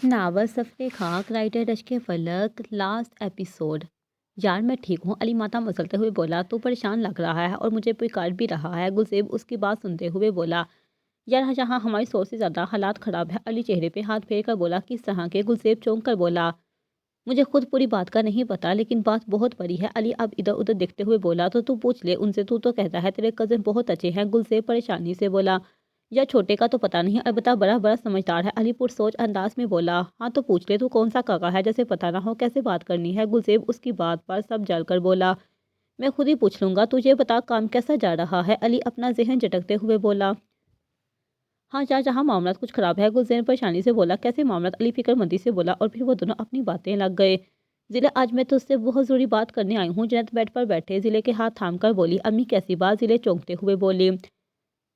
Novel سفر خاک writer رشک فلک لاسٹ ایپیسوڈ۔ یار میں ٹھیک ہوں، علی ماتا مسلتے ہوئے بولا۔ تو پریشان لگ رہا ہے اور مجھے پکار بھی رہا ہے۔ گلزیب اس کی بات سنتے ہوئے بولا، یار جہاں ہماری سوچ سے زیادہ حالات خراب ہے۔ علی چہرے پہ ہاتھ پھیر کر بولا، کس طرح کے؟ گلزیب چونک کر بولا، مجھے خود پوری بات کا نہیں پتا لیکن بات بہت بڑی ہے۔ علی اب ادھر ادھر دیکھتے ہوئے بولا، تو پوچھ لے ان سے، تو کہتا ہے تیرے کزن بہت اچھے ہیں۔ گلزیب پریشانی سے بولا، یا چھوٹے کا تو پتا نہیں، البتہ بڑا بڑا سمجھدار ہے۔ علی پرسوچ انداز میں بولا، ہاں تو پوچھ لے، تو کون سا کاکا ہے جیسے پتا نہ ہو کیسے بات کرنی ہے؟ گلزیب اس کی بات پر سب جل کر بولا، میں خود ہی پوچھ لوں گا، تجھے بتا کام کیسا جا رہا ہے؟ علی اپنا ذہن جھٹکتے ہوئے بولا، ہاں جہاں معاملات کچھ خراب ہے۔ گلزیر پریشانی سے بولا، کیسے معاملات؟ علی فکر مندی سے بولا، اور پھر وہ دونوں اپنی باتیں لگ گئے۔ ضلع آج میں تجھ سے بہت ضروری بات کرنے آئی ہوں۔ جنت بیڈ پر بیٹھے ضلع کے ہاتھ تھام کر بولی، امی کیسی بات؟ ضلع چونکتے ہوئے بولی،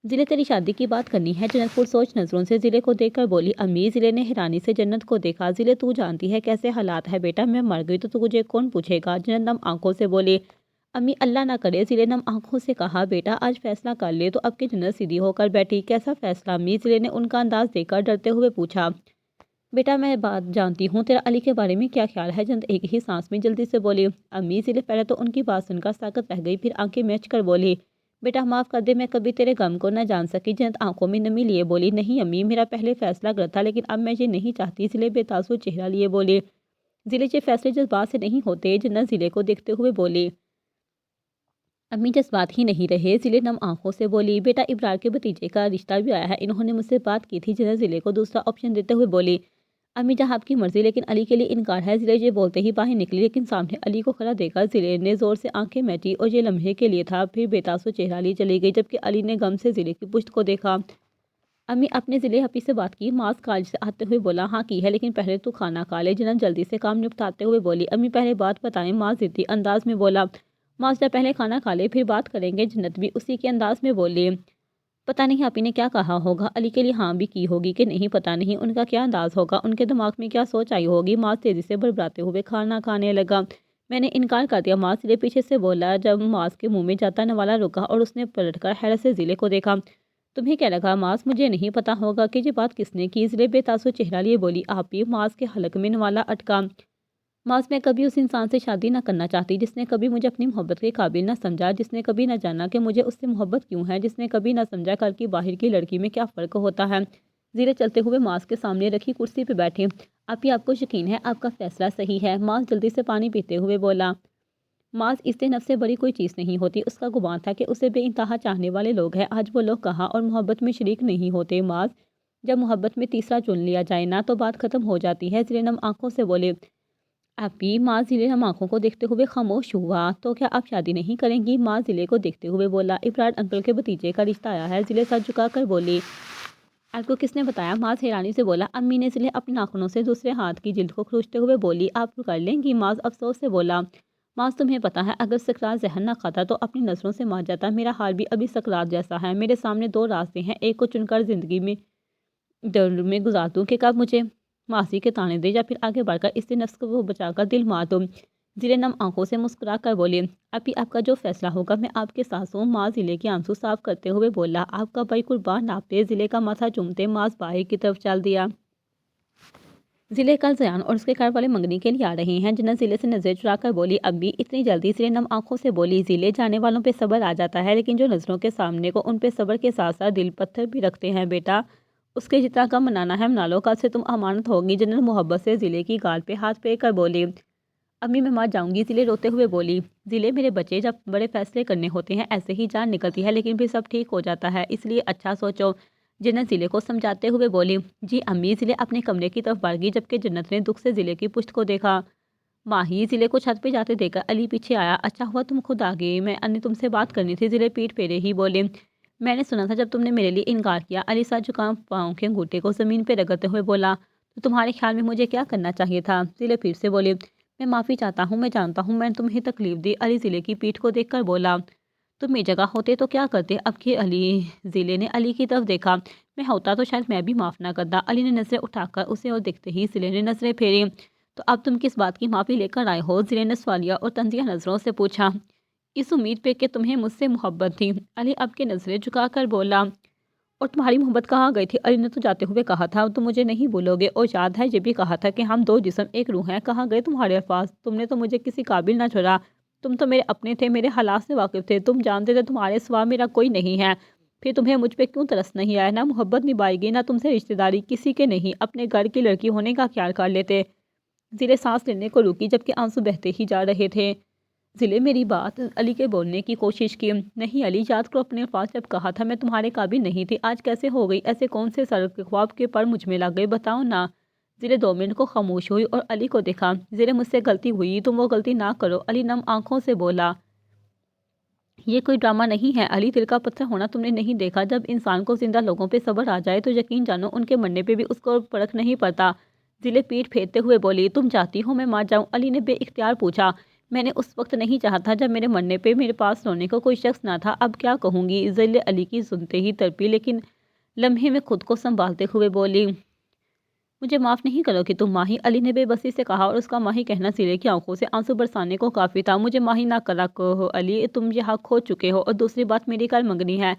ضلع تیری شادی کی بات کرنی ہے۔ جنت پرسوچ نظروں سے ضلع کو دیکھ کر بولی، امی۔ ضلع نے حیرانی سے جنت کو دیکھا، ضلع تو جانتی ہے کیسے حالات ہے بیٹا، میں مر گئی تو تجھے کون پوچھے گا؟ جنت نم آنکھوں سے بولی، امی اللہ نہ کرے۔ ضلع نم آنکھوں سے کہا، بیٹا آج فیصلہ کر لے۔ تو اب کی جنت سیدھی ہو کر بیٹھی، کیسا فیصلہ امی؟ ضلع نے ان کا انداز دیکھ کر ڈرتے ہوئے پوچھا، بیٹا میں بات جانتی ہوں، تیرا علی کے بارے میں کیا خیال ہے؟ جنت ایک ہی سانس میں جلدی سے بولی، امی۔ ضلع پہلے تو ان کی بات سن کر ساکت رہ گئی، پھر آنکھیں میچ کر بولی، بیٹا معاف کر دے، میں کبھی تیرے غم کو نہ جان سکی۔ جنت آنکھوں میں نمی لیے بولی، نہیں امی، میرا پہلے فیصلہ غلط تھا لیکن اب میں یہ نہیں چاہتی۔ ضلع بے تاثر چہرہ لیے بولی، ضلع یہ فیصلے جذبات سے نہیں ہوتے۔ جنت ضلع کو دیکھتے ہوئے بولی، امی جذبات ہی نہیں رہے۔ ضلع نم آنکھوں سے بولی، بیٹا ابرار کے بھتیجے کا رشتہ بھی آیا ہے، انہوں نے مجھ سے بات کی تھی۔ جنت ضلع کو دوسرا آپشن دیتے ہوئے بولی، امی جہاں آپ کی مرضی، لیکن علی کے لیے انکار ہے۔ ضلع یہ بولتے ہی باہر نکلی، لیکن سامنے علی کو کھڑا دیکھ کر ضلع نے زور سے آنکھیں میچی اور یہ لمحے کے لیے تھا، پھر بے تاثر چہرہ لی چلی گئی، جبکہ علی نے غم سے ضلع کی پشت کو دیکھا۔ امی اپنے ضلع اپی سے بات کی؟ ماس کالج سے آتے ہوئے بولا، ہاں کی ہے، لیکن پہلے تو کھانا کھا لے۔ جنت جلدی سے کام نپٹاتے ہوئے بولی، امی پہلے بات بتائیں۔ ماس ضدی انداز میں بولا، ماس جب پہلے کھانا کھا لے پھر بات کریں گے۔ جنت بھی اسی کے انداز میں بولی، پتا نہیں اپی نے کیا کہا ہوگا؟ علی کے لیے ہاں بھی کی ہوگی کہ نہیں پتا نہیں، ان کا کیا انداز ہوگا، ان کے دماغ میں کیا سوچ آئی ہوگی؟ ماس تیزی سے بڑبڑاتے ہوئے کھانا کھانے لگا، میں نے انکار کر دیا ماس۔ ضلع پیچھے سے بولا۔ جب ماس کے منہ میں جاتا نوالا رکا اور اس نے پلٹ کر حیرت سے ضلع کو دیکھا، تمہیں کیا لگا ماس؟ مجھے نہیں پتا ہوگا کہ یہ بات کس نے کی۔ ضلع بے تاثر چہرہ لیے بولی، آپ ہی۔ ماس کے حلق میں نوالا اٹکا، ماس میں کبھی اس انسان سے شادی نہ کرنا چاہتی جس نے کبھی مجھے اپنی محبت کے قابل نہ سمجھا، جس نے کبھی نہ جانا کہ مجھے اس سے محبت کیوں ہے، جس نے کبھی نہ سمجھا گھر کی باہر کی لڑکی میں کیا فرق ہوتا ہے۔ ضلع چلتے ہوئے ماس کے سامنے رکھی کرسی پہ بیٹھی، آپ ہی آپ کو یقین ہے آپ کا فیصلہ صحیح ہے؟ ماس جلدی سے پانی پیتے ہوئے بولا، ماس اس سے نفس سے بڑی کوئی چیز نہیں ہوتی۔ اس کا گمان تھا کہ اسے بے انتہا چاہنے والے لوگ ہیں، آج وہ لوگ کہاں اور محبت میں شریک نہیں ہوتے۔ ماس جب محبت میں تیسرا چن لیا جائے نا تو بات ختم ہو جاتی ہے۔ ضلع نم آنکھوں سے بولے، آپی۔ ماس ضلع نم آنکھوں کو دیکھتے ہوئے خاموش ہوا، تو کیا آپ شادی نہیں کریں گی؟ ماس ضلع کو دیکھتے ہوئے بولا، ابرار انکل کے بھتیجے کا رشتہ آیا ہے۔ ضلع سر جھکا کر بولی، آپ کو کس نے بتایا؟ ماس حیرانی سے بولا، امی نے۔ ضلع اپنے ناخنوں سے دوسرے ہاتھ کی جلد کو کھروچتے ہوئے بولی، آپ کر لیں گی؟ ماس افسوس سے بولا، ماس تمہیں پتا ہے اگر سکرات زہر نہ کھاتا تو اپنی نظروں سے مار جاتا، میرا حال بھی ابھی سکرات جیسا ہے، میرے سامنے دو راستے ہیں، ایک کو چن کر زندگی میں ڈر میں گزار دوں کہ کب مجھے ماسی کے تانے دے، یا پھر آگے بڑھ کر اس سے نفس کو بچا کر دل مار دوں۔ ضلع نم آنکھوں سے مسکرا کر بولی، ابھی آپ کا جو فیصلہ ہوگا میں آپ کے ساتھ ہوں۔ ماس ضلع کے آنسو صاف کرتے ہوئے بولا، آپ کا بھائی قربان آپ پہ۔ ضلع کا ماتھا چومتے ماس باہر کی طرف چل دیا۔ ضلع کل زیان اور اس کے گھر والے منگنی کے لیے آ رہے ہیں۔ جنت ضلع سے نظر چرا کر بولی، ابھی اتنی جلدی؟ ضلع نم آنکھوں سے بولی، ضلع جانے والوں پہ صبر آ جاتا ہے لیکن جو نظروں کے سامنے کو ان پہ صبر کے ساتھ ساتھ دل پتھر بھی رکھتے ہیں بیٹا، اس کے جتنا کم منانا ہے منا لو، کل سے تم امانت ہوگی۔ جنت محبت سے ضلع کی گال پہ ہاتھ پھیر کر بولی، امی میں مار جاؤں گی۔ ضلع روتے ہوئے بولی، ضلع میرے بچے جب بڑے فیصلے کرنے ہوتے ہیں ایسے ہی جان نکلتی ہے لیکن پھر سب ٹھیک ہو جاتا ہے، اس لیے اچھا سوچو۔ جنت ضلع کو سمجھاتے ہوئے بولی، جی امی۔ ضلع اپنے کمرے کی طرف بڑھ گئی، جبکہ جنت نے دکھ سے ضلع کی پشت کو دیکھا۔ ماہی ضلع کو چھت پہ جاتے دیکھ کر علی پیچھے آیا، اچھا ہوا تم خود آ گئے، میں نے تم سے بات کرنی تھی۔ ضلع پیٹ پھیرے ہی بولے، میں نے سنا تھا جب تم نے میرے لیے انکار کیا۔ علی سر جھکا پاؤں کے انگوٹھے کو زمین پہ رگڑتے ہوئے بولا، تو تمہارے خیال میں مجھے کیا کرنا چاہیے تھا؟ ضلع پھر سے بولے، میں معافی چاہتا ہوں، میں جانتا ہوں میں نے تمہیں تکلیف دی۔ علی ضلع کی پیٹھ کو دیکھ کر بولا، تم میری جگہ ہوتے تو کیا کرتے؟ اب کہ علی ضلع نے علی کی طرف دیکھا، میں ہوتا تو شاید میں بھی معاف نہ کرتا۔ علی نے نظریں اٹھا کر اسے اور دیکھتے ہی ضلع نے نظریں پھیری، تو اب تم کس بات کی معافی لے کر آئے ہو؟ ضلع نے سوالیہ اور طنزیہ نظروں سے پوچھا، اس امید پہ کہ تمہیں مجھ سے محبت تھی۔ علی اب کے نظریں جھکا کر بولا، اور تمہاری محبت کہاں گئی تھی؟ علی نے تو جاتے ہوئے کہا تھا تم مجھے نہیں بھولوگے، اور یاد ہے یہ بھی کہا تھا کہ ہم دو جسم ایک روح ہیں، کہاں گئے تمہارے الفاظ؟ تم نے تو مجھے کسی قابل نہ چھوڑا، تم تو میرے اپنے تھے، میرے حالات سے واقف تھے، تم جانتے تھے تمہارے سوا میرا کوئی نہیں ہے، پھر تمہیں مجھ پہ کیوں ترس نہیں آیا؟ نہ محبت نبھائی گی، نہ تم سے رشتہ داری، کسی کے نہیں، اپنے گھر کی لڑکی ہونے کا خیال کر لیتے۔ ضلع سانس لینے کو رکی جبکہ آنسو بہتے ہی جا رہے تھے۔ ضلع میری بات علی کے بولنے کی کوشش کی۔ نہیں علی، یاد کرو اپنے الفاظ، جب کہا تھا میں تمہارے قابل نہیں تھی، آج کیسے ہو گئی؟ ایسے کون سے سر کے خواب کے پر مجھ میں لگ گئے، بتاؤ نا۔ ضلع 2 منٹ کو خاموش ہوئی اور علی کو دیکھا۔ ضلع مجھ سے غلطی ہوئی، تم وہ غلطی نہ کرو، علی نم آنکھوں سے بولا۔ یہ کوئی ڈرامہ نہیں ہے علی، دل کا پتھر ہونا تم نے نہیں دیکھا؟ جب انسان کو زندہ لوگوں پہ صبر آ جائے تو یقین جانو ان کے مرنے پہ بھی اس کو فرق نہیں پڑتا۔ ضلع پیٹ پھیرتے ہوئے بولی، تم چاہتی ہو میں مر جاؤں؟ علی نے بے اختیار پوچھا۔ میں نے اس وقت نہیں چاہا تھا جب میرے مرنے پہ میرے پاس رونے کو کوئی شخص نہ تھا، اب کیا کہوں گی؟ ضلع علی کی سنتے ہی تڑپی، لیکن لمحے میں خود کو سنبھالتے ہوئے بولی، مجھے معاف نہیں کرو کہ تم ماہی؟ علی نے بے بسی سے کہا، اور اس کا ماہی کہنا ضلع کی آنکھوں سے آنسو برسانے کو کافی تھا۔ مجھے ماہی نہ کرا کرو علی، تم یہ حق کھو چکے ہو، اور دوسری بات میری کل منگنی ہے۔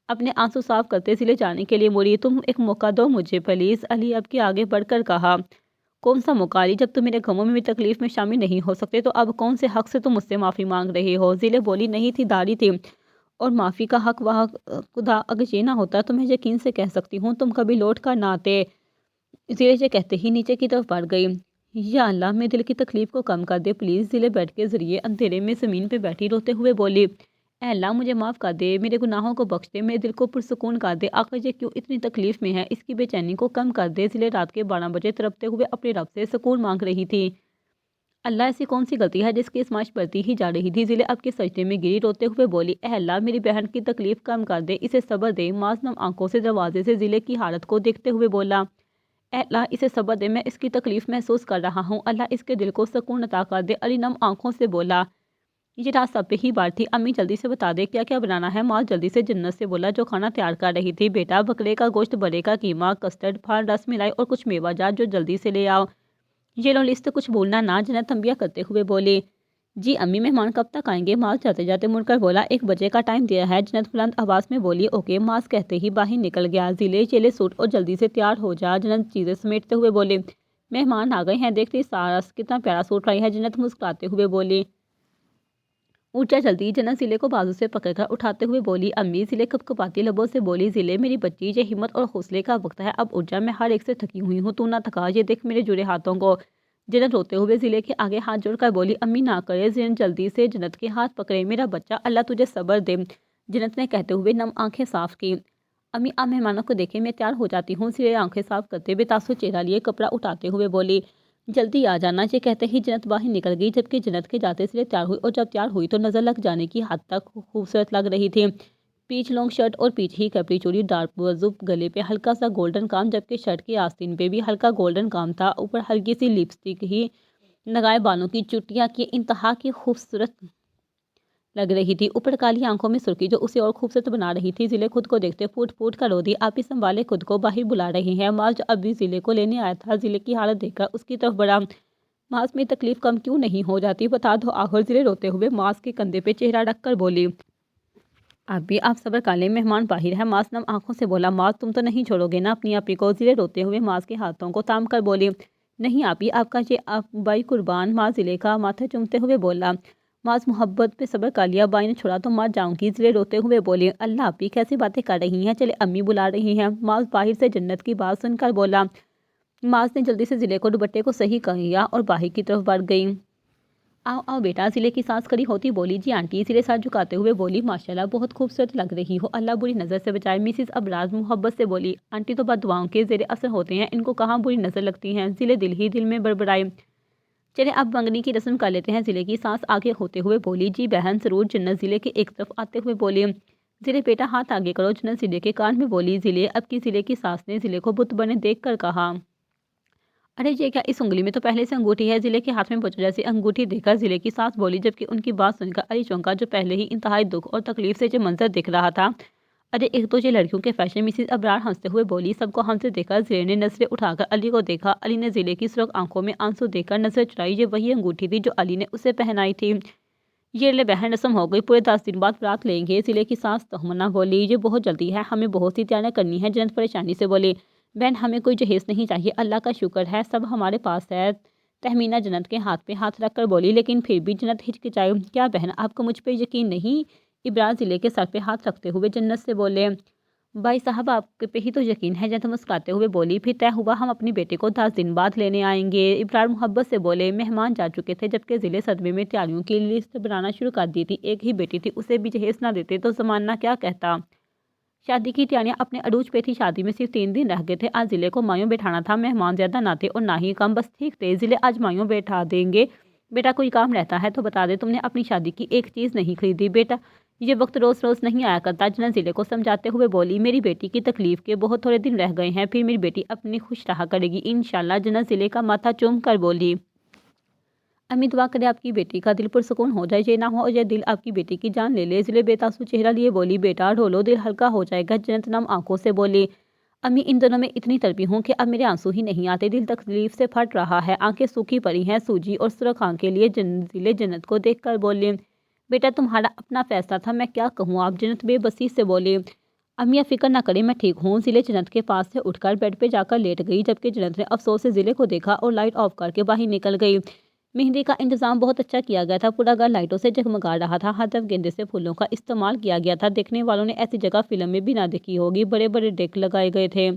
اپنے آنسو صاف کرتے ضلع جانے کے لیے مڑی۔ تم ایک موقع دو مجھے پلیز، علی اب کے آگے بڑھ کر کہا۔ کون سا موقع علی؟ جب تم میرے غموں میں میری تکلیف میں شامل نہیں ہو سکتے تو اب کون سے حق سے تم مجھ سے معافی مانگ رہے ہو؟ ضلع بولی، نہیں تھی داری تھی، اور معافی کا حق وہاں خدا اگر یہ نہ ہوتا تو میں یقین سے کہہ سکتی ہوں تم کبھی لوٹ کر نہ آتے۔ ضلع یہ کہتے ہی نیچے کی طرف بڑھ گئی۔ یا اللہ میرے دل کی تکلیف کو کم کر دے پلیز، ضلع بیڈ کے ذریعے اندھیرے میں زمین پہ بیٹھی روتے ہوئے بولی۔ اے اللہ مجھے معاف کر دے، میرے گناہوں کو بخش دے، میرے دل کو پرسکون کر دے، آخر یہ کیوں اتنی تکلیف میں ہے، اس کی بے چینی کو کم کر دے۔ ضلع رات کے 12 بجے تڑپتے ہوئے اپنے رب سے سکون مانگ رہی تھی۔ اللہ ایسی کون سی غلطی ہے جس کی ازمائش بڑھتی ہی جا رہی تھی؟ ضلع اب کے سجدے میں گری روتے ہوئے بولی، اے اللہ میری بہن کی تکلیف کم کر دے، اسے صبر دے۔ معاذ نم آنکھوں سے دروازے سے ضلع کی حالت کو دیکھتے ہوئے بولا، اے اللہ اسے صبر دے، میں اس کی تکلیف محسوس کر رہا ہوں، اللہ اس کے دل کو سکون عطا کر دے۔ علی نم آنکھوں سے بولا، یہ رات سب پہ ہی بار تھی، امی جلدی سے بتا دے کیا کیا بنانا ہے؟ معاذ جلدی سے جنت سے بولا جو کھانا تیار کر رہی تھی، بیٹا بکرے کا گوشت، برے کا قیمہ، کسٹرڈ، پھل، رس ملائی اور کچھ میوہ جات جو جلدی سے لے آؤ۔ یہ لو لسٹ، کچھ بھولنا نہ، جنت تنبیہ کرتے ہوئے بولی۔ جی امی، مہمان کب تک آئیں گے؟ معاذ جاتے جاتے مڑ کر بولا، 1 بجے کا ٹائم دیا ہے۔ جنت بلند آواز میں بولی، اوکے۔ معاذ کہتے ہی باہر نکل گیا۔ ضلع چلے سوٹ اور جلدی سے تیار ہو جا۔ جنت چیزیں سمیٹتے ہوئے بولے، مہمان آ گئے ہیں، دیکھتے سارس کتنا پیارا سوٹ لائی ہے۔ جنت مسکراتے ہوئے بولی، اٹھ جا جلدی۔ جنت ضلع کو بازو سے پکڑ کر اٹھاتے ہوئے بولی، امی۔ ضلع کپکپاتی لبوں سے بولی، ضلع میری بچی، یہ ہمت اور حوصلے کا وقت ہے، اب اٹھ جا، میں ہر ایک سے تھکی ہوئی ہوں، تو نہ تھکا، یہ دیکھ میرے جڑے ہاتھوں کو۔ جنت روتے ہوئے ضلع کے آگے ہاتھ جوڑ کر بولی، امی نہ کرے۔ جنت جلدی سے جنت کے ہاتھ پکڑے، میرا بچہ، اللہ تجھے صبر دے، جنت نے کہتے ہوئے نم آنکھیں صاف کی۔ امی آپ مہمانوں کو دیکھیں، میں تیار ہو جاتی ہوں۔ ضلع آنکھیں صاف کرتے بے تاثر چہرہ لیے کپڑا اٹھاتے ہوئے بولی، جلدی آ جانا۔ یہ کہتے ہی جنت باہر نکل گئی، جبکہ جنت کے جاتے ضلع تیار ہوئی، اور جب تیار ہوئی تو نظر لگ جانے کی حد تک خوبصورت لگ رہی تھی۔ پیچ لانگ شرٹ اور پیچ ہی کپڑی چوڑی، ڈارک بازو، گلے پہ ہلکا سا گولڈن کام، جبکہ شرٹ کے آستین پہ بھی ہلکا گولڈن کام تھا، اوپر ہلکی سی لپسٹک ہی لگائے، بالوں کی چٹیاں کی انتہا کی خوبصورت لگ رہی تھی، اوپر کالی آنکھوں میں سرخی جو اسے اور خوبصورت بنا رہی تھی۔ ضلع خود کو دیکھتے پھوٹ پھوٹ کر رو دی، آپ ہی سنبھالے خود کو، باہر بلا رہے ہیں۔ معاذ جو ابھی ضلع کو لینے آیا تھا ضلع کی حالت دیکھ کر اس کی طرف بڑھا، معاذ میں تکلیف کم کیوں نہیں ہو جاتی، بتا دو آخر۔ ضلع روتے ہوئے معاذ کے کندھے پہ چہرہ رکھ کر بولی، اب بھی آپ صبر کر لیں، مہمان باہر ہے۔ معاذ نم آنکھوں سے بولا، معاذ تم تو نہیں چھوڑو گے نا اپنی آپی کو؟ ضلع روتے ہوئے معاذ کے ہاتھوں کو تھام کر بولی، نہیں آپی، آپ کا یہ بائی قربان۔ معاذ ضلع کا ماتھا چومتے ہوئے بولا، معاذ محبت پہ صبر کر لیا، بائی نے چھوڑا تو مر جاؤں گی۔ ضلع روتے ہوئے بولی، اللہ آپی کیسی باتیں کر رہی ہیں، چلے امی بلا رہی ہیں۔ معاذ باہر سے جنت کی بات سن کر بولا۔ معاذ نے جلدی سے ضلع کو دوپٹے کو صحیح کیا اور باہر کی طرف بڑھ گئی۔ آؤ آؤ بیٹا، ضلع کی سانس کھڑی ہوتی بولی، جی آنٹی۔ ضلع سر جھکاتے ہوئے بولی، ماشاءاللہ بہت خوبصورت لگ رہی ہو، اللہ بری نظر سے بچائے۔ مسز ابراز محبت سے بولی، آنٹی تو بد دعاؤں کے زیر اثر ہوتے ہیں، ان کو کہاں بری نظر لگتی ہیں۔ ضلع دل ہی دل میں بڑبڑائی، چلے اب منگنی کی رسم کر لیتے ہیں۔ ضلع کی سانس آگے ہوتے ہوئے بولی، جی بہن ضرور۔ جنت ضلع کے ایک طرف آتے ہوئے بولی، ضلع بیٹا ہاتھ آگے کرو۔ جنت ضلع کے کان میں بولی۔ ضلع اب کی ضلع کی سانس نے ضلع کو بت بنے دیکھ کر کہا، ارے یہ کیا، اس انگلی میں تو پہلے سے انگوٹھی ہے۔ ضلع کے ہاتھ میں بچوں جیسی انگوٹھی دیکھ کر ضلع کی سانس بولی، جبکہ ان کی بات سن کر علی چونکا جو پہلے ہی انتہائی دکھ اور تکلیف سے یہ منظر دیکھ رہا تھا۔ ارے ایک تو یہ لڑکیوں کے فیشن، مسز ابرار ہنستے ہوئے بولی۔ سب کو ہنستے دیکھ کر ضلع نے نظریں اٹھا کر علی کو دیکھا، علی نے ضلع کی سرخ آنکھوں میں آنسو دیکھ کر نظر چڑھائی، یہ وہی انگوٹھی تھی جو علی نے اسے پہنائی تھی۔ یہ لے بہن رسم ہو گئی، پورے 10 دن بعد بارات لیں گے۔ ضلع کی سانس تہمنا بولی یہ بہت جلدی ہے، ہمیں بہت سی تیاریاں کرنی ہے۔ جنت پریشانی سے بولی بہن ہمیں کوئی جہیز نہیں چاہیے، اللہ کا شکر ہے سب ہمارے پاس ہے۔ تہمینہ جنت کے ہاتھ پہ ہاتھ رکھ کر بولی لیکن پھر بھی جنت ہچکچائی، کیا بہن آپ کو مجھ پہ یقین نہیں؟ ابرار ضلع کے سر پہ ہاتھ رکھتے ہوئے جنت سے بولے بھائی صاحب آپ پہ ہی تو یقین ہے۔ جنت مسکراتے ہوئے بولی پھر طے ہوا ہم اپنی بیٹی کو 10 دن بعد لینے آئیں گے۔ ابرار محبت سے بولے مہمان جا چکے تھے جبکہ ضلع صدمے میں تیاریوں کی لسٹ بنانا شروع کر دی تھی، ایک ہی بیٹی تھی، اسے بھی جہیز نہ دیتے تو زمانہ کیا کہتا۔ شادی کی تیاریاں اپنے عروج پہ تھی، شادی میں صرف 3 دن رہ گئے تھے۔ آج ضلع کو مایوں بیٹھانا تھا، مہمان زیادہ نہ تھے اور نہ ہی کم، بس ٹھیک تھے۔ ضلع آج مایوں بیٹھا دیں گے، بیٹا کوئی کام رہتا ہے تو بتا دے، تم نے اپنی شادی کی ایک چیز نہیں خریدی بیٹا، یہ وقت روز روز نہیں آیا کرتا۔ جنت ضلع کو سمجھاتے ہوئے بولی میری بیٹی کی تکلیف کے بہت تھوڑے دن رہ گئے ہیں، پھر میری بیٹی اپنی خوش رہا کرے گی انشاءاللہ۔ جنت ضلع کا ماتھا چوم کر بولی امی دعا کرے آپ کی بیٹی کا دل پرسکون ہو جائے، یہ نہ ہو اور یہ دل آپ کی بیٹی کی جان لے لے۔ ضلع بے تاثر چہرہ لیے بولی بیٹا ڈھولو دل ہلکا ہو جائے گا۔ جنت نم آنکھوں سے بولی امی ان دنوں میں اتنی تڑپی ہوں کہ اب میرے آنسو ہی نہیں آتے، دل تکلیف سے پھٹ رہا ہے، آنکھیں سوکھی پڑی ہیں سوجی اور سرخ آنکھیں لیے ضلع جنت کو دیکھ کر بولی بیٹا تمہارا اپنا فیصلہ تھا، میں کیا کہوں آپ؟ جنت بے بسی سے بولی امی آپ فکر نہ کریں میں ٹھیک ہوں۔ ضلع جنت کے پاس سے اٹھ کر بیڈ پہ جا کر لیٹ گئی جبکہ جنت نے افسوس سے ضلع کو دیکھا اور لائٹ آف کر کے باہر نکل گئی۔ مہندی کا انتظام بہت اچھا کیا گیا تھا، پورا گھر لائٹوں سے جگمگا رہا تھا، ہر طرف گیندے سے پھولوں کا استعمال کیا گیا تھا، دیکھنے والوں نے ایسی جگہ فلم میں بھی نہ دیکھی ہوگی، بڑے بڑے ڈیک لگائے گئے تھے،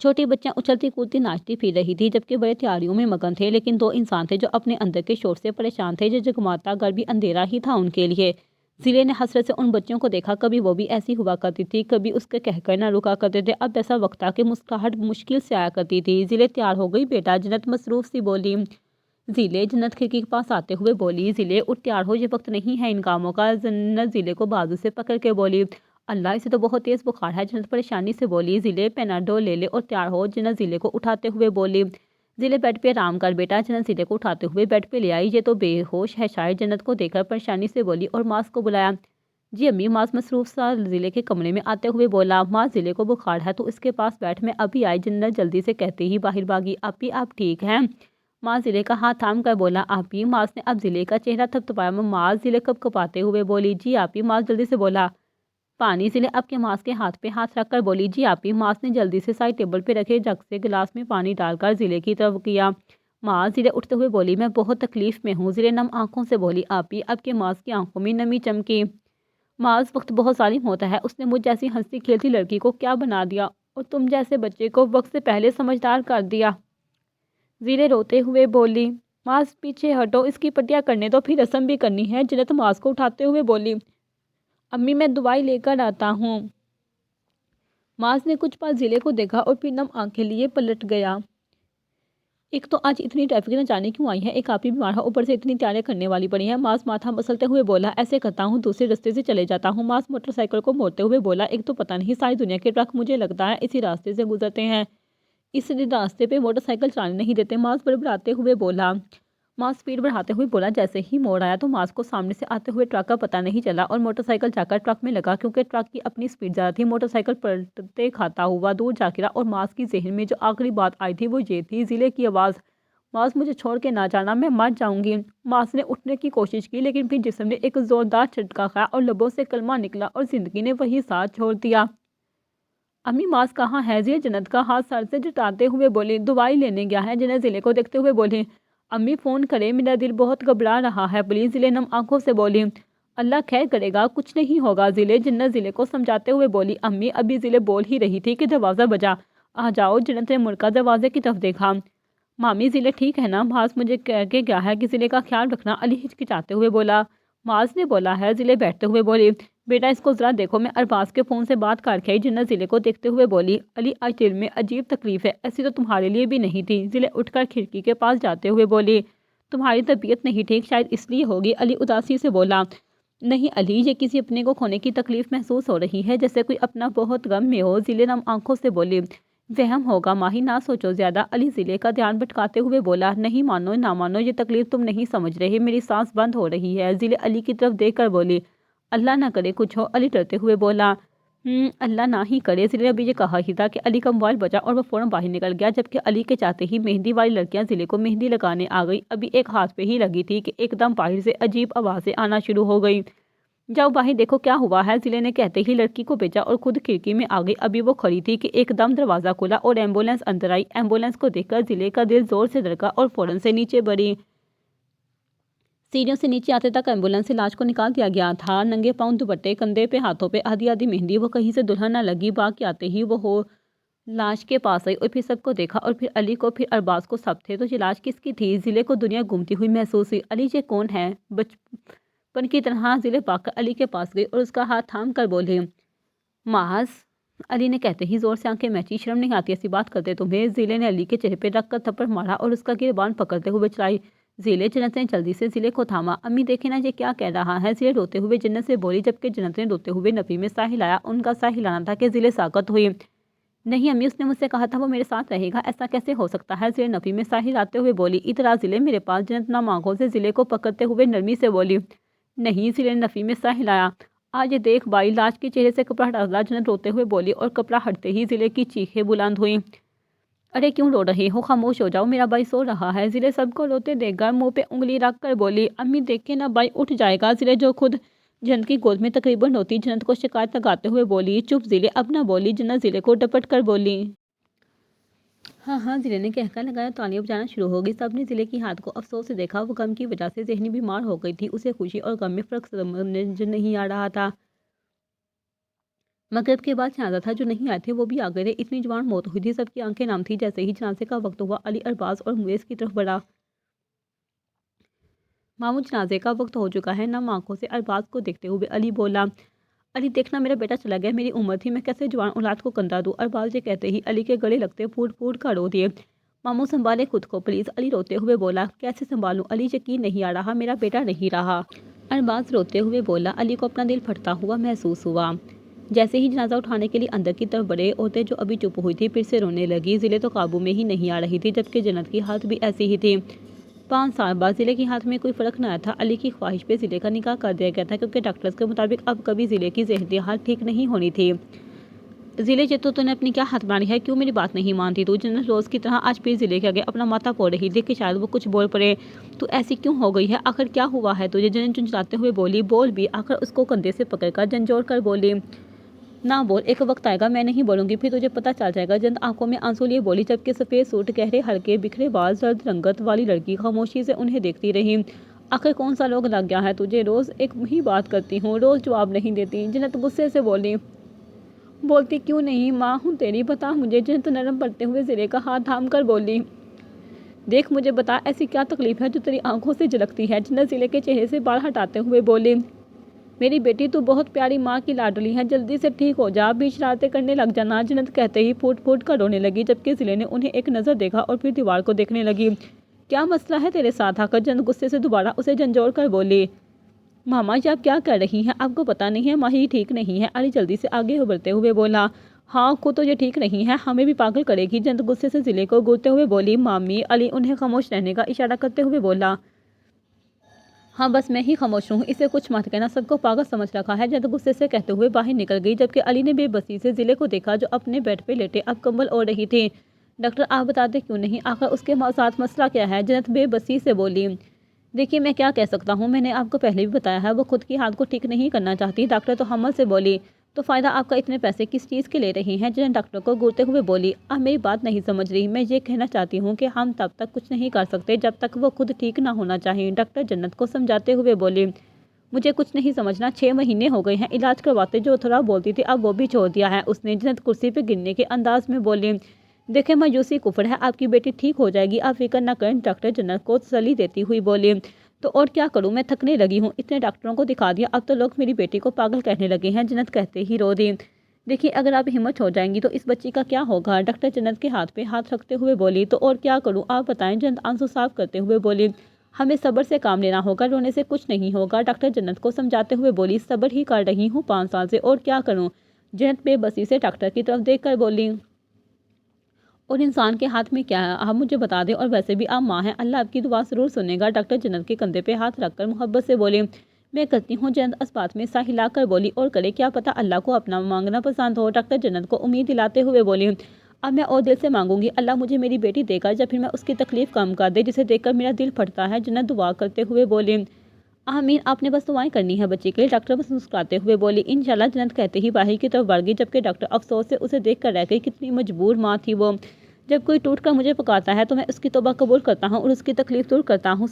چھوٹی بچیاں اچھلتی کودتی ناچتی پھر رہی تھی جبکہ بڑے تیاریوں میں مگن تھے، لیکن 2 انسان تھے جو اپنے اندر کے شور سے پریشان تھے، جو جگماتا گھر بھی اندھیرا ہی تھا ان کے لیے۔ ضلع نے حسرت سے ان بچیوں کو دیکھا، کبھی وہ بھی ایسی ہوا کرتی تھی، کبھی اس کے کہہ کر نہ رکا کرتے تھے، اب ایسا وقت تھا کہ مسکراہٹ مشکل سے آیا کرتی تھی۔ ضلع تیار ہو گئی بیٹا؟ جنت مصروف سی بولی ضلع جنت کھڑکی کے پاس آتے ہوئے بولی ضلع اٹھ تیار ہو، یہ وقت نہیں ہے ان کاموں کا۔ جنت ضلع کو بازو سے پکڑ کے بولی اللہ اسے تو بہت تیز بخار ہے۔ جنت پریشانی سے بولی ضلع پیناڈول لے لے اور تیار ہو۔ جنت ضلع کو اٹھاتے ہوئے بولی ضلع بیڈ پہ آرام کر بیٹا۔ جنت ضلع کو اٹھاتے ہوئے بیڈ پہ لے آئی، یہ تو بے ہوش ہے شاید۔ جنت کو دیکھ کر پریشانی سے بولی اور ماس کو بلایا جی امی۔ ماس مصروف سا ضلع کے کمرے میں آتے ہوئے بولا ماس ضلع کو بخار ہے تو اس کے پاس بیٹھ، میں ابھی آئی۔ جنت جلدی سے کہتے ہی باہر بھاگی آپی آپ ٹھیک ہیں؟ ماس ضلع کا ہاتھ تھام کر بولا آپی۔ ماس نے اب ضلع کا چہرہ تھپتھپایا، ماس ضلع کپ کپاتے ہوئے بولی جی آپی۔ ماس جلدی سے بولا پانی۔ ضلع اب کے ماس کے ہاتھ پہ ہاتھ رکھ کر بولی جی آپی۔ ماس نے جلدی سے سائڈ ٹیبل پہ رکھے جگ سے گلاس میں پانی ڈال کر ضلع کی طرف کیا۔ ماس ضلع اٹھتے ہوئے بولی میں بہت تکلیف میں ہوں۔ ضلع نم آنکھوں سے بولی آپی۔ اب کے ماس کی آنکھوں میں نمی چمکی۔ ماس وقت بہت ظالم ہوتا ہے، اس نے مجھ جیسی ہنستی کھیلتی لڑکی کو کیا بنا دیا اور تم جیسے بچے کو وقت سے پہلے سمجھدار کر دیا۔ ضلع روتے ہوئے بولی ماس پیچھے ہٹو، اس کی پٹیاں کرنے دو، پھر رسم بھی کرنی ہے۔ جنت ماس کو اٹھاتے ہوئے بولی امی میں دوائی لے کر آتا ہوں۔ ماس نے کچھ پل ضلع کو دیکھا اور پھر نم آنکھیں لیے پلٹ گیا۔ ایک تو آج اتنی ٹریفک نہ جانے کیوں آئی ہے، ایک آپ ہی بیمار ہے، اوپر سے اتنی تیاریاں کرنے والی پڑی ہیں۔ ماس ماتھا مسلتے ہوئے بولا ایسے کرتا ہوں دوسرے راستے سے چلے جاتا ہوں۔ ماس موٹر سائیکل کو موڑتے ہوئے بولا ایک تو پتہ نہیں ساری دنیا کے ٹرک مجھے لگتا ہے اسی راستے سے گزرتے ہیں، اس راستے پہ موٹر سائیکل چلانے نہیں دیتے۔ ماس بڑبڑاتے ہوئے بولا ماس سپیڈ بڑھاتے ہوئے بولا جیسے ہی موڑ آیا تو ماس کو سامنے سے آتے ہوئے ٹرک کا پتہ نہیں چلا اور موٹر سائیکل جا کر ٹرک میں لگا، کیونکہ ٹرک کی اپنی سپیڈ زیادہ تھی۔ موٹر سائیکل پلٹتے کھاتا ہوا دور جا گرا اور ماس کی ذہن میں جو آخری بات آئی تھی وہ یہ تھی ضلع کی آواز ماس مجھے چھوڑ کے نہ جانا، میں مر جاؤں گی۔ ماس نے اٹھنے کی کوشش کی لیکن پھر جسم نے ایک زوردار جھٹکا کھایا اور لبوں سے کلمہ نکلا اور زندگی نے وہی ساتھ چھوڑ دیا۔ امی ماس کہاں ہے؟ ضلع جنت کا ہاتھ سر سے جھٹاتے ہوئے بولی دوائی لینے گیا ہے۔ جنت ضلع کو دیکھتے ہوئے بولی امی فون کرے، میرا دل بہت گھبرا رہا ہے پلیز۔ ضلع نم آنکھوں سے بولی اللہ خیر کرے گا، کچھ نہیں ہوگا ضلع۔ جنت ضلع کو سمجھاتے ہوئے بولی امی ابھی ضلع بول ہی رہی تھی کہ دروازہ بجا، آ جاؤ۔ جنت نے مڑ کر دروازے کی طرف دیکھا، مامی ضلع ٹھیک ہے نا؟ ماس مجھے کہہ کے گیا ہے کہ ضلع کا خیال رکھنا، علی ہچکچاتے ہوئے بولا ماس نے بولا ہے؟ ضلع بیٹھتے ہوئے بولی بیٹا اس کو ذرا دیکھو، میں ارباز کے فون سے بات کر کے آئی۔ جنت ضلع کو دیکھتے ہوئے بولی علی آج دل میں عجیب تکلیف ہے، ایسی تو تمہارے لیے بھی نہیں تھی۔ ضلع اٹھ کر کھڑکی کے پاس جاتے ہوئے بولی تمہاری طبیعت نہیں ٹھیک، شاید اس لیے ہوگی۔ علی اداسی سے بولا نہیں علی، یہ کسی اپنے کو کھونے کی تکلیف محسوس ہو رہی ہے، جیسے کوئی اپنا بہت غم میں ہو۔ ضلع نم آنکھوں سے بولی وہم ہوگا ماہی، نہ سوچو زیادہ۔ علی ضلع کا دھیان بھٹکاتے ہوئے بولا نہیں مانو نہ مانو، یہ تکلیف تم نہیں سمجھ رہے، میری سانس بند ہو رہی ہے۔ ضلع علی کی طرف دیکھ کر بولی اللہ نہ کرے کچھ ہو۔ علی ڈرتے ہوئے بولا اللہ نہ ہی کرے، ضلع نے ابھی یہ کہا ہی تھا کہ علی کا موبائل بجا اور وہ فوراً باہر نکل گیا، جبکہ علی کے چاہتے ہی مہندی والی لڑکیاں ضلع کو مہندی لگانے آ گئی۔ ابھی ایک ہاتھ پہ ہی لگی تھی کہ ایک دم باہر سے عجیب آوازیں آنا شروع ہو گئی۔ جاؤ باہر دیکھو کیا ہوا ہے، ضلع نے کہتے ہی لڑکی کو بھیجا اور خود کھڑکی میں آ گئی۔ ابھی وہ کھڑی تھی کہ ایک دم دروازہ کھلا اور ایمبولینس اندر آئی۔ ایمبولینس کو دیکھ کر ضلع کا دل زور سے دھڑکا اور فوراً سے نیچے بڑھی۔ سیڑھیوں سے نیچے آتے تک ایمبولینس سے لاش کو نکال دیا گیا تھا۔ ننگے پاؤں، دوپٹے، کندھے پہ، ہاتھوں پہ آدھی آدھی مہندی، وہ کہیں سے دلہن نہ لگی۔ باغ کے آتے ہی وہ لاش کے پاس آئی اور پھر سب کو دیکھا اور پھر علی کو، پھر ارباز کو۔ سب تھے تو یہ لاش کس کی تھی؟ ضلع کو دنیا گھومتی ہوئی محسوس ہوئی۔ علی یہ کون ہے؟ بچپن کی طرح ضلع بھاگ کر علی کے پاس گئی اور اس کا ہاتھ تھام کر بولی، معاذ۔ علی نے کہتے ہی زور سے آنکھیں میچی، شرم نہیں آتی ایسی بات کرتے تمہیں؟ ضلع نے علی کے چہرے پہ رکھ کر تھپڑ مارا اور اس کا گریبان پکڑتے ہوئے چلائی۔ جنت نے جلدی سے ضلع کو تھاما۔ امی دیکھیں نا یہ کیا کہہ رہا ہے، ضلع روتے ہوئے جنت سے بولی، جبکہ جنت نے روتے ہوئے نفی میں سا ہلایا۔ ان کا سا ہلانا تھا کہ ضلع ساکت ہوئی۔ نہیں امی، اس نے مجھ سے کہا تھا وہ میرے ساتھ رہے گا، ایسا کیسے ہو سکتا ہے؟ ضلع نفی میں سا ہلاتے ہوئے بولی، ادھر آ ضلع میرے پاس۔ جنت نم آنکھوں سے ضلع کو پکڑتے ہوئے نرمی سے بولی، نہیں۔ ضلع نے نفی میں سا ہلایا۔ آج یہ دیکھ بائی، لاش کے چہرے سے کپڑا ڈالا۔ جنت روتے ہوئے بولی اور کپڑا ہٹتے ہی ضلع کی چیخیں بلند ہوئیں، ارے کیوں رو رہے ہو؟ خاموش ہو جاؤ، میرا بھائی سو رہا ہے۔ ضلع سب کو روتے دیکھ کر منہ پہ انگلی رکھ کر بولی، امی دیکھیں نا بھائی اٹھ جائے گا۔ ضلع جو خود جنت کی گود میں تقریباً روتی، جنت کو شکایت لگاتے ہوئے بولی، چپ ضلع اب نہ بولی۔ جنت ضلع کو ڈپٹ کر بولی، ہاں ہاں۔ ضلع نے کہہ کر لگایا تالیاں بجانا شروع ہو گئی۔ سب نے ضلع کی ہاتھ کو افسوس سے دیکھا، وہ غم کی وجہ سے ذہنی بیمار ہو گئی تھی۔ اسے خوشی اور غم میں فرق سمجھ نہیں آ رہا تھا۔ مغرب کے بعد جنازہ تھا، جو نہیں آئے تھے وہ بھی آ گئے تھے۔ اتنی جوان موت ہوئی تھی، سب کی آنکھیں نم تھی۔ جیسے ہی جنازے کا وقت ہوا، علی ارباز اور مویز کی طرف بڑھا، ماموں جنازے کا وقت ہو چکا ہے۔ نم آنکھوں سے ارباز کو دیکھتے ہوئے علی بولا، علی دیکھنا میرا بیٹا چلا گیا، میری عمر تھی، میں کیسے جوان اولاد کو کندھا دوں؟ ارباز یہ کہتے ہی علی کے گلے لگتے پھوٹ پھوٹ کر رو دیے، ماموں سنبھالے خود کو پلیز۔ علی روتے ہوئے بولا، کیسے سنبھالوں علی، یقین نہیں آ رہا، میرا بیٹا نہیں رہا۔ ارباز روتے ہوئے بولا۔ علی کو اپنا دل پھٹتا ہوا محسوس ہوا۔ جیسے ہی جنازہ اٹھانے کے لیے اندر کی طرف بڑھے، عورتیں جو ابھی چپ ہوئی تھی پھر سے رونے لگی۔ ضلع تو قابو میں ہی نہیں آ رہی تھی، جبکہ جنت کی حالت بھی ایسی ہی تھی۔ 5 سال بعد ضلع کی حالت میں کوئی فرق نہ آیا تھا۔ علی کی خواہش پہ ضلع کا نکاح کر دیا گیا تھا، کیونکہ ڈاکٹرز کے مطابق اب کبھی ضلع کی ذہنی حالت ٹھیک نہیں ہونی تھی۔ ضلع یہ تو نے اپنی کیا ہاتھ بنائی ہے، کیوں میری بات نہیں مانتی تو؟ جنت روز کی طرح آج پھر ضلع کے آگے اپنا ماتھا پھوڑ رہی تھی کہ شاید وہ کچھ بول پڑے۔ تو ایسی کیوں ہو گئی ہے؟ آخر کیا ہوا ہے تجھے؟ جنت چنچلاتے ہوئے بولی، بول بھی۔ آخر اس کو کندھے سے پکڑ کر جھنجھوڑ کر بولی، نہ بول، ایک وقت آئے گا میں نہیں بولوں گی، پھر تجھے پتہ چل جائے گا۔ جنت آنکھوں میں آنسو لیے بولی، جبکہ سفید سوٹ، گہرے ہلکے بکھرے بال، زرد رنگت والی لڑکی خاموشی سے انہیں دیکھتی رہی۔ آخر کون سا روگ لگ گیا ہے تجھے؟ روز ایک ہی بات کرتی ہوں، روز جواب نہیں دیتی۔ جنت غصے سے بولی، بولتی کیوں نہیں؟ ماں ہوں تیری، بتا مجھے۔ جنت نرم پڑتے ہوئے ضلع کا ہاتھ تھام کر بولی، دیکھ مجھے بتا، ایسی کیا تکلیف ہے جو تیری آنکھوں سے جھلکتی ہے؟ جنت ضلع کے چہرے سے بال ہٹاتے ہوئے بولی، میری بیٹی تو بہت پیاری ماں کی لاڈلی ہے، جلدی سے ٹھیک ہو جا، بھی شرارتیں کرنے لگ جانا۔ جنت کہتے ہی پھوٹ پھوٹ کر رونے لگی، جبکہ ضلع نے انہیں ایک نظر دیکھا اور پھر دیوار کو دیکھنے لگی۔ کیا مسئلہ ہے تیرے ساتھ؟ آ کر جنت غصے سے دوبارہ اسے جھنجھوڑ کر بولی، ماما یہ آپ کیا کر رہی ہیں؟ آپ کو پتہ نہیں ہے ماہی ٹھیک نہیں ہے؟ علی جلدی سے آگے ابھرتے ہوئے بولا، ہاں خود تو یہ ٹھیک نہیں ہے، ہمیں بھی پاگل کرے گی۔ جنت غصے سے ضلع کو گھورتے ہوئے بولی، مامی۔ علی انہیں خاموش رہنے کا اشارہ کرتے ہوئے بولا، ہاں بس میں ہی خاموش ہوں، اسے کچھ مت کہنا، سب کو پاگل سمجھ رکھا ہے۔ جنت غصے سے کہتے ہوئے باہر نکل گئی، جبکہ علی نے بے بسی سے ضلع کو دیکھا جو اپنے بیڈ پہ لیٹے اب کمبل اوڑھ رہی تھی۔ ڈاکٹر آپ بتاتے کیوں نہیں؟ آخر اس کے ساتھ مسئلہ کیا ہے؟ جنت بے بسی سے بولی، دیکھیے میں کیا کہہ سکتا ہوں، میں نے آپ کو پہلے بھی بتایا ہے وہ خود کی حالت کو ٹھیک نہیں کرنا چاہتی۔ ڈاکٹر تو حمل سے بولی، تو فائدہ آپ کا اتنے پیسے کس چیز کے لے رہی ہیں؟ جنت ڈاکٹر کو گھورتے ہوئے بولی، آپ میری بات نہیں سمجھ رہی، میں یہ کہنا چاہتی ہوں کہ ہم تب تک کچھ نہیں کر سکتے جب تک وہ خود ٹھیک نہ ہونا چاہیے۔ ڈاکٹر جنت کو سمجھاتے ہوئے بولی، مجھے کچھ نہیں سمجھنا، 6 مہینے ہو گئے ہیں علاج کرواتے، جو تھوڑا بولتی تھی اب وہ بھی چھوڑ دیا ہے اس نے۔ جنت کرسی پہ گرنے کے انداز میں بولی، دیکھیں مایوسی کفر ہے، آپ کی بیٹی ٹھیک ہو جائے گی، آپ فکر نہ کریں۔ ڈاکٹر جنت کو تسلی دیتی ہوئی بولی، تو اور کیا کروں، میں تھکنے لگی ہوں، اتنے ڈاکٹروں کو دکھا دیا، اب تو لوگ میری بیٹی کو پاگل کہنے لگے ہیں۔ جنت کہتے ہی رو دی، دیکھیے اگر آپ ہمت ہو جائیں گی تو اس بچی کا کیا ہوگا؟ ڈاکٹر جنت کے ہاتھ پہ ہاتھ رکھتے ہوئے بولی، تو اور کیا کروں آپ بتائیں؟ جنت آنسو صاف کرتے ہوئے بولی، ہمیں صبر سے کام لینا ہوگا، رونے سے کچھ نہیں ہوگا۔ ڈاکٹر جنت کو سمجھاتے ہوئے بولی، صبر ہی کر رہی ہوں 5 سال سے، اور کیا کروں؟ جنت بے بسی سے ڈاکٹر کی طرف دیکھ کر بولی، اور انسان کے ہاتھ میں کیا ہے، آپ مجھے بتا دیں، اور ویسے بھی آپ ماں ہیں، اللہ آپ کی دعا ضرور سنے گا۔ ڈاکٹر جنت کے کندھے پہ ہاتھ رکھ کر محبت سے بولی، میں کرتی ہوں۔ جنت اس بات میں سر ہلا کر بولی، اور کرے کیا پتہ اللہ کو اپنا مانگنا پسند ہو۔ ڈاکٹر جنت کو امید دلاتے ہوئے بولی، اب میں اور دل سے مانگوں گی، اللہ مجھے میری بیٹی دے گا، جب پھر میں اس کی تکلیف کم کر دے جسے دیکھ کر میرا دل پھٹتا ہے۔ جنت دعا کرتے ہوئے بولی، آمین، آپ نے بس دعائیں کرنی ہے بچے کے لیے۔ ڈاکٹر بس مسکراتے ہوئے بولی، انشاءاللہ۔ جنت کہتے ہی باہر کی طرف بڑھ گئی، جبکہ ڈاکٹر افسوس سے اسے دیکھ کر رہ گئی۔ کتنی مجبور ماں تھی وہ۔ جب کوئی ٹوٹ کر مجھے پکارتا ہے تو میں اس کی توبہ قبول کرتا ہوں اور اس کی تکلیف دور کرتا ہوں۔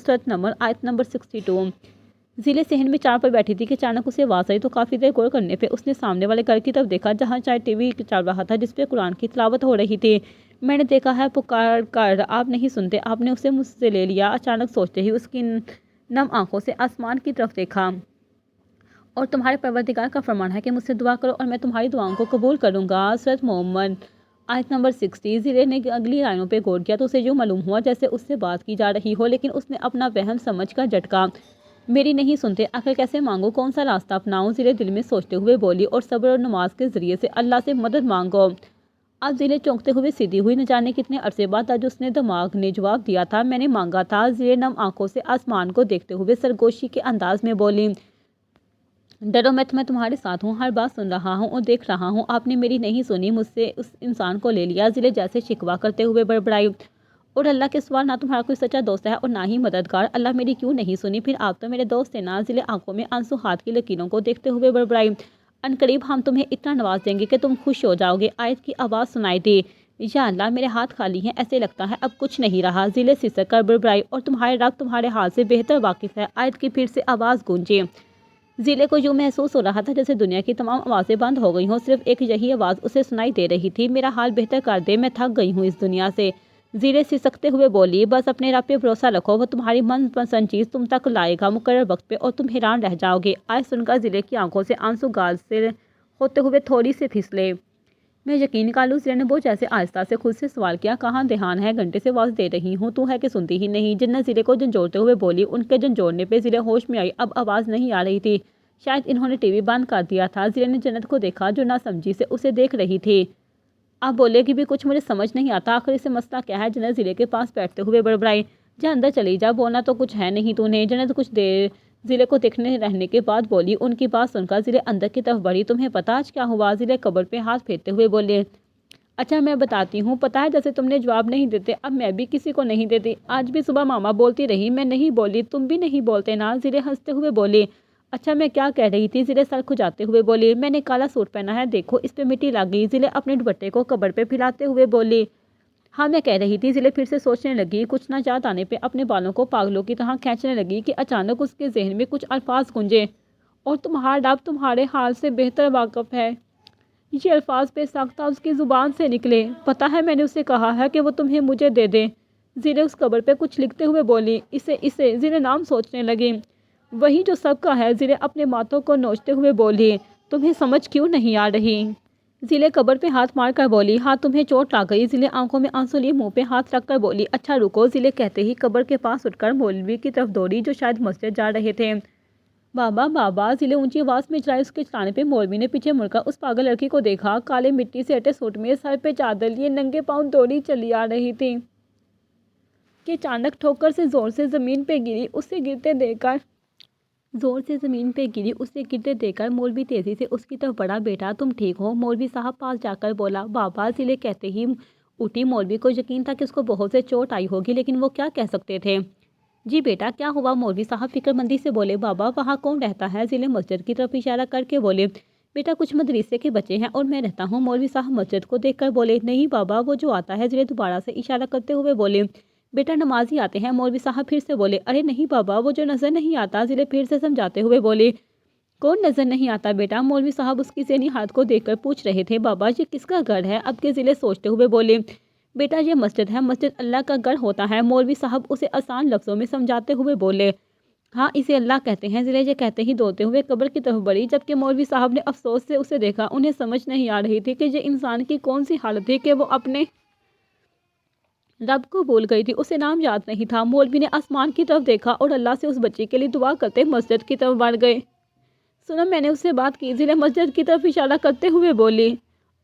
آیت نمبر 62۔ ضلع صحن میں چار پر بیٹھی تھی کہ اچانک اسے آواز آئی، تو کافی دیر غور کرنے پہ اس نے سامنے والے گھر کی طرف دیکھا، جہاں شاید ٹی وی چل رہا تھا جس پہ قرآن کی تلاوت ہو رہی تھی۔ میں نے دیکھا ہے پکار کر، آپ نہیں سنتے، آپ نے اسے مجھ سے لے لیا۔ اچانک سوچتے ہی اس کی نم آنکھوں سے آسمان کی طرف دیکھا، اور تمہارے پروردگار کا فرمان ہے کہ مجھ سے دعا کرو اور میں تمہاری دعاؤں کو قبول کروں گا۔ سورۃ محمد آیت نمبر 60۔ ضلع نے اگلی لائنوں پہ غور کیا تو اسے یوں معلوم ہوا جیسے اس سے بات کی جا رہی ہو، لیکن اس نے اپنا وہم سمجھ کر جھٹکا، میری نہیں سنتے، آخر کیسے مانگو، کون سا راستہ اپناؤں؟ ضلع دل میں سوچتے ہوئے بولی، اور صبر اور نماز کے ذریعے سے اللہ سے مدد مانگو۔ اب ضلع چونکتے ہوئے سیدھی ہوئی، نہ جانے کتنے عرصے بعد آج اس نے دماغ نے جواب دیا تھا، میں نے مانگا تھا۔ ضلع نم آنکھوں سے آسمان کو دیکھتے ہوئے سرگوشی کے انداز میں بولی، ڈرو مت، میں تمہارے ساتھ ہوں، ہر بات سن رہا ہوں اور دیکھ رہا ہوں، آپ نے میری نہیں سنی، مجھ سے اس انسان کو لے لیا۔ ضلع جیسے شکوہ کرتے ہوئے بڑبڑائی، اور اللہ کے سوا نہ تمہارا کوئی سچا دوست ہے اور نہ ہی مددگار، اللہ میری کیوں نہیں سنی؟ پھر آپ تو میرے دوست تھے نا؟ ضلع آنکھوں میں آنسو ہاتھ کی لکیروں کو دیکھتے ہوئے بڑبڑائی، عنقریب ہم تمہیں اتنا نواز دیں گے کہ تم خوش ہو جاؤ گے۔ آیت کی آواز سنائی دی، یا اللہ میرے ہاتھ خالی ہیں، ایسے لگتا ہے اب کچھ نہیں رہا۔ ضلع سسک کر بڑبڑائی، اور تمہارے رب تمہارے حال سے بہتر واقف ہے۔ آیت کی پھر سے آواز گونجی۔ ضلع کو یوں محسوس ہو رہا تھا جیسے دنیا کی تمام آوازیں بند ہو گئی ہوں، صرف ایک یہی آواز اسے سنائی دے رہی تھی، میرا حال بہتر کر دے، میں تھک گئی ہوں اس دنیا سے۔ ضلع سسکتے ہوئے بولی، بس اپنے رب پہ بھروسہ رکھو، وہ تمہاری من پسند چیز تم تک لائے گا مقرر وقت پہ، اور تم حیران رہ جاؤ گے۔ آیت سن کر ضلع کی آنکھوں سے آنسو گال سے ہوتے ہوئے تھوڑی سے پھسلے۔ میں یقین کر لوں، ضلع نے بہت جیسے آہستہ سے خود سے سوال کیا، کہاں دھیان ہے، گھنٹے سے آواز دے رہی ہوں، تو ہے کہ سنتی ہی نہیں؟ جنت ضلع کو جھنجھوڑتے ہوئے بولی۔ ان کے جھنجھوڑنے پہ ضلع ہوش میں آئی، اب آواز نہیں آ رہی تھی، شاید انہوں نے ٹی وی بند کر دیا تھا۔ ضلع نے جنت کو دیکھا جو نہ سمجھی سے اسے دیکھ رہی تھی، اب بولے گی بھی کچھ، مجھے سمجھ نہیں آتا، آخر اسے مسئلہ کیا ہے؟ جنت ضلع کے پاس بیٹھتے ہوئے بڑبڑائی، جا اندر چلی جا، بولنا تو کچھ ہے نہیں تو نے؟ جنت کچھ دیر ضلع کو دیکھنے رہنے کے بعد بولی۔ ان کی بات سن کر ضلع اندر کی طرف بڑھی، تمہیں پتہ آج کیا ہوا؟ ضلع قبر پہ ہاتھ پھیرتے ہوئے بولے، اچھا میں بتاتی ہوں، پتہ ہے جیسے تم نے جواب نہیں دیتے، اب میں بھی کسی کو نہیں دیتی، آج بھی صبح ماما بولتی رہی، میں نہیں بولی، تم بھی نہیں بولتے نا؟ ضلع ہنستے ہوئے بولی، اچھا میں کیا کہہ رہی تھی؟ ضلع سر کھجاتے ہوئے بولی، میں نے کالا سوٹ پہنا ہے، دیکھو اس پہ مٹی لگ گئی۔ ضلع اپنے دوپٹے کو قبر پہ پھیلاتے ہوئے بولی، ہاں میں کہہ رہی تھی۔ ضلع پھر سے سوچنے لگی، کچھ نہ یاد آنے پہ اپنے بالوں کو پاگلوں کی طرح کھینچنے لگی کہ اچانک اس کے ذہن میں کچھ الفاظ گونجے، اور تمہارا رب تمہارے حال سے بہتر واقف ہے۔ یہ الفاظ بے ساختہ اس کی زبان سے نکلے، پتہ ہے میں نے اسے کہا ہے کہ وہ تمہیں مجھے دے دے۔ ضلع اس قبر پہ کچھ لکھتے ہوئے بولی، اسے ضلع نام سوچنے لگی، وہی جو سب کا ہے۔ ضلع اپنے ماتھوں کو نوچتے ہوئے بولی، تمہیں سمجھ کیوں نہیں آ رہی؟ ضلع قبر پہ ہاتھ مار کر بولی، ہاں تمہیں چوٹ لگ گئی؟ ضلع آنکھوں میں آنسو لیے منہ پہ ہاتھ رکھ کر بولی، اچھا رکو۔ ضلع کہتے ہی قبر کے پاس اٹھ کر مولوی کی طرف دوڑی جو شاید مسجد جا رہے تھے۔ بابا بابا، ضلع اونچی آواز میں چلائی، اس کے چلانے پہ مولوی نے پیچھے مڑ کر اس پاگل لڑکی کو دیکھا، کالے مٹی سے اٹے سوٹ میں سر پہ چادر لیے ننگے پاؤں دوڑی چلی آ رہی تھی کہ اچانک ٹھوکر سے زور سے زمین پہ گری، اسے گرتے دیکھ کر مولوی تیزی سے اس کی طرف بڑھا، بیٹا تم ٹھیک ہو؟ مولوی صاحب پاس جا کر بولا، بابا۔ ضلع کہتے ہی اٹھی، مولوی کو یقین تھا کہ اس کو بہت سے چوٹ آئی ہوگی، لیکن وہ کیا کہہ سکتے تھے؟ جی بیٹا کیا ہوا؟ مولوی صاحب فکر مندی سے بولے، بابا وہاں کون رہتا ہے؟ ضلع مسجد کی طرف اشارہ کر کے بولے، بیٹا کچھ مدرسے کے بچے ہیں اور میں رہتا ہوں۔ مولوی صاحب مسجد کو دیکھ کر بولے، نہیں بابا وہ جو آتا ہے۔ ضلع دوبارہ سے اشارہ کرتے ہوئے بولے، بیٹا نمازی آتے ہیں۔ مولوی صاحب پھر سے بولے، ارے نہیں بابا وہ جو نظر نہیں آتا۔ ضلع پھر سے سمجھاتے ہوئے بولے، کون نظر نہیں آتا بیٹا؟ مولوی صاحب اس کی ذہنی حالت کو دیکھ کر پوچھ رہے تھے، بابا یہ کس کا گھر ہے؟ اب کے ضلع سوچتے ہوئے بولے، بیٹا یہ مسجد ہے، مسجد اللہ کا گھر ہوتا ہے۔ مولوی صاحب اسے آسان لفظوں میں سمجھاتے ہوئے بولے، ہاں اسے اللہ کہتے ہیں۔ ضلع یہ کہتے ہی دوڑتے ہوئے قبر کی طرف بڑھی، جبکہ مولوی صاحب نے افسوس سے اسے دیکھا، انہیں سمجھ نہیں آ رہی تھی کہ یہ انسان کی کون سی حالت تھی کہ وہ اپنے رب کو بھول گئی تھی، اسے نام یاد نہیں تھا۔ مولوی نے آسمان کی طرف دیکھا اور اللہ سے اس بچے کے لیے دعا کرتے مسجد کی طرف بڑھ گئے۔ سنو میں نے اس سے بات کی۔ ضلع مسجد کی طرف اشارہ کرتے ہوئے بولی،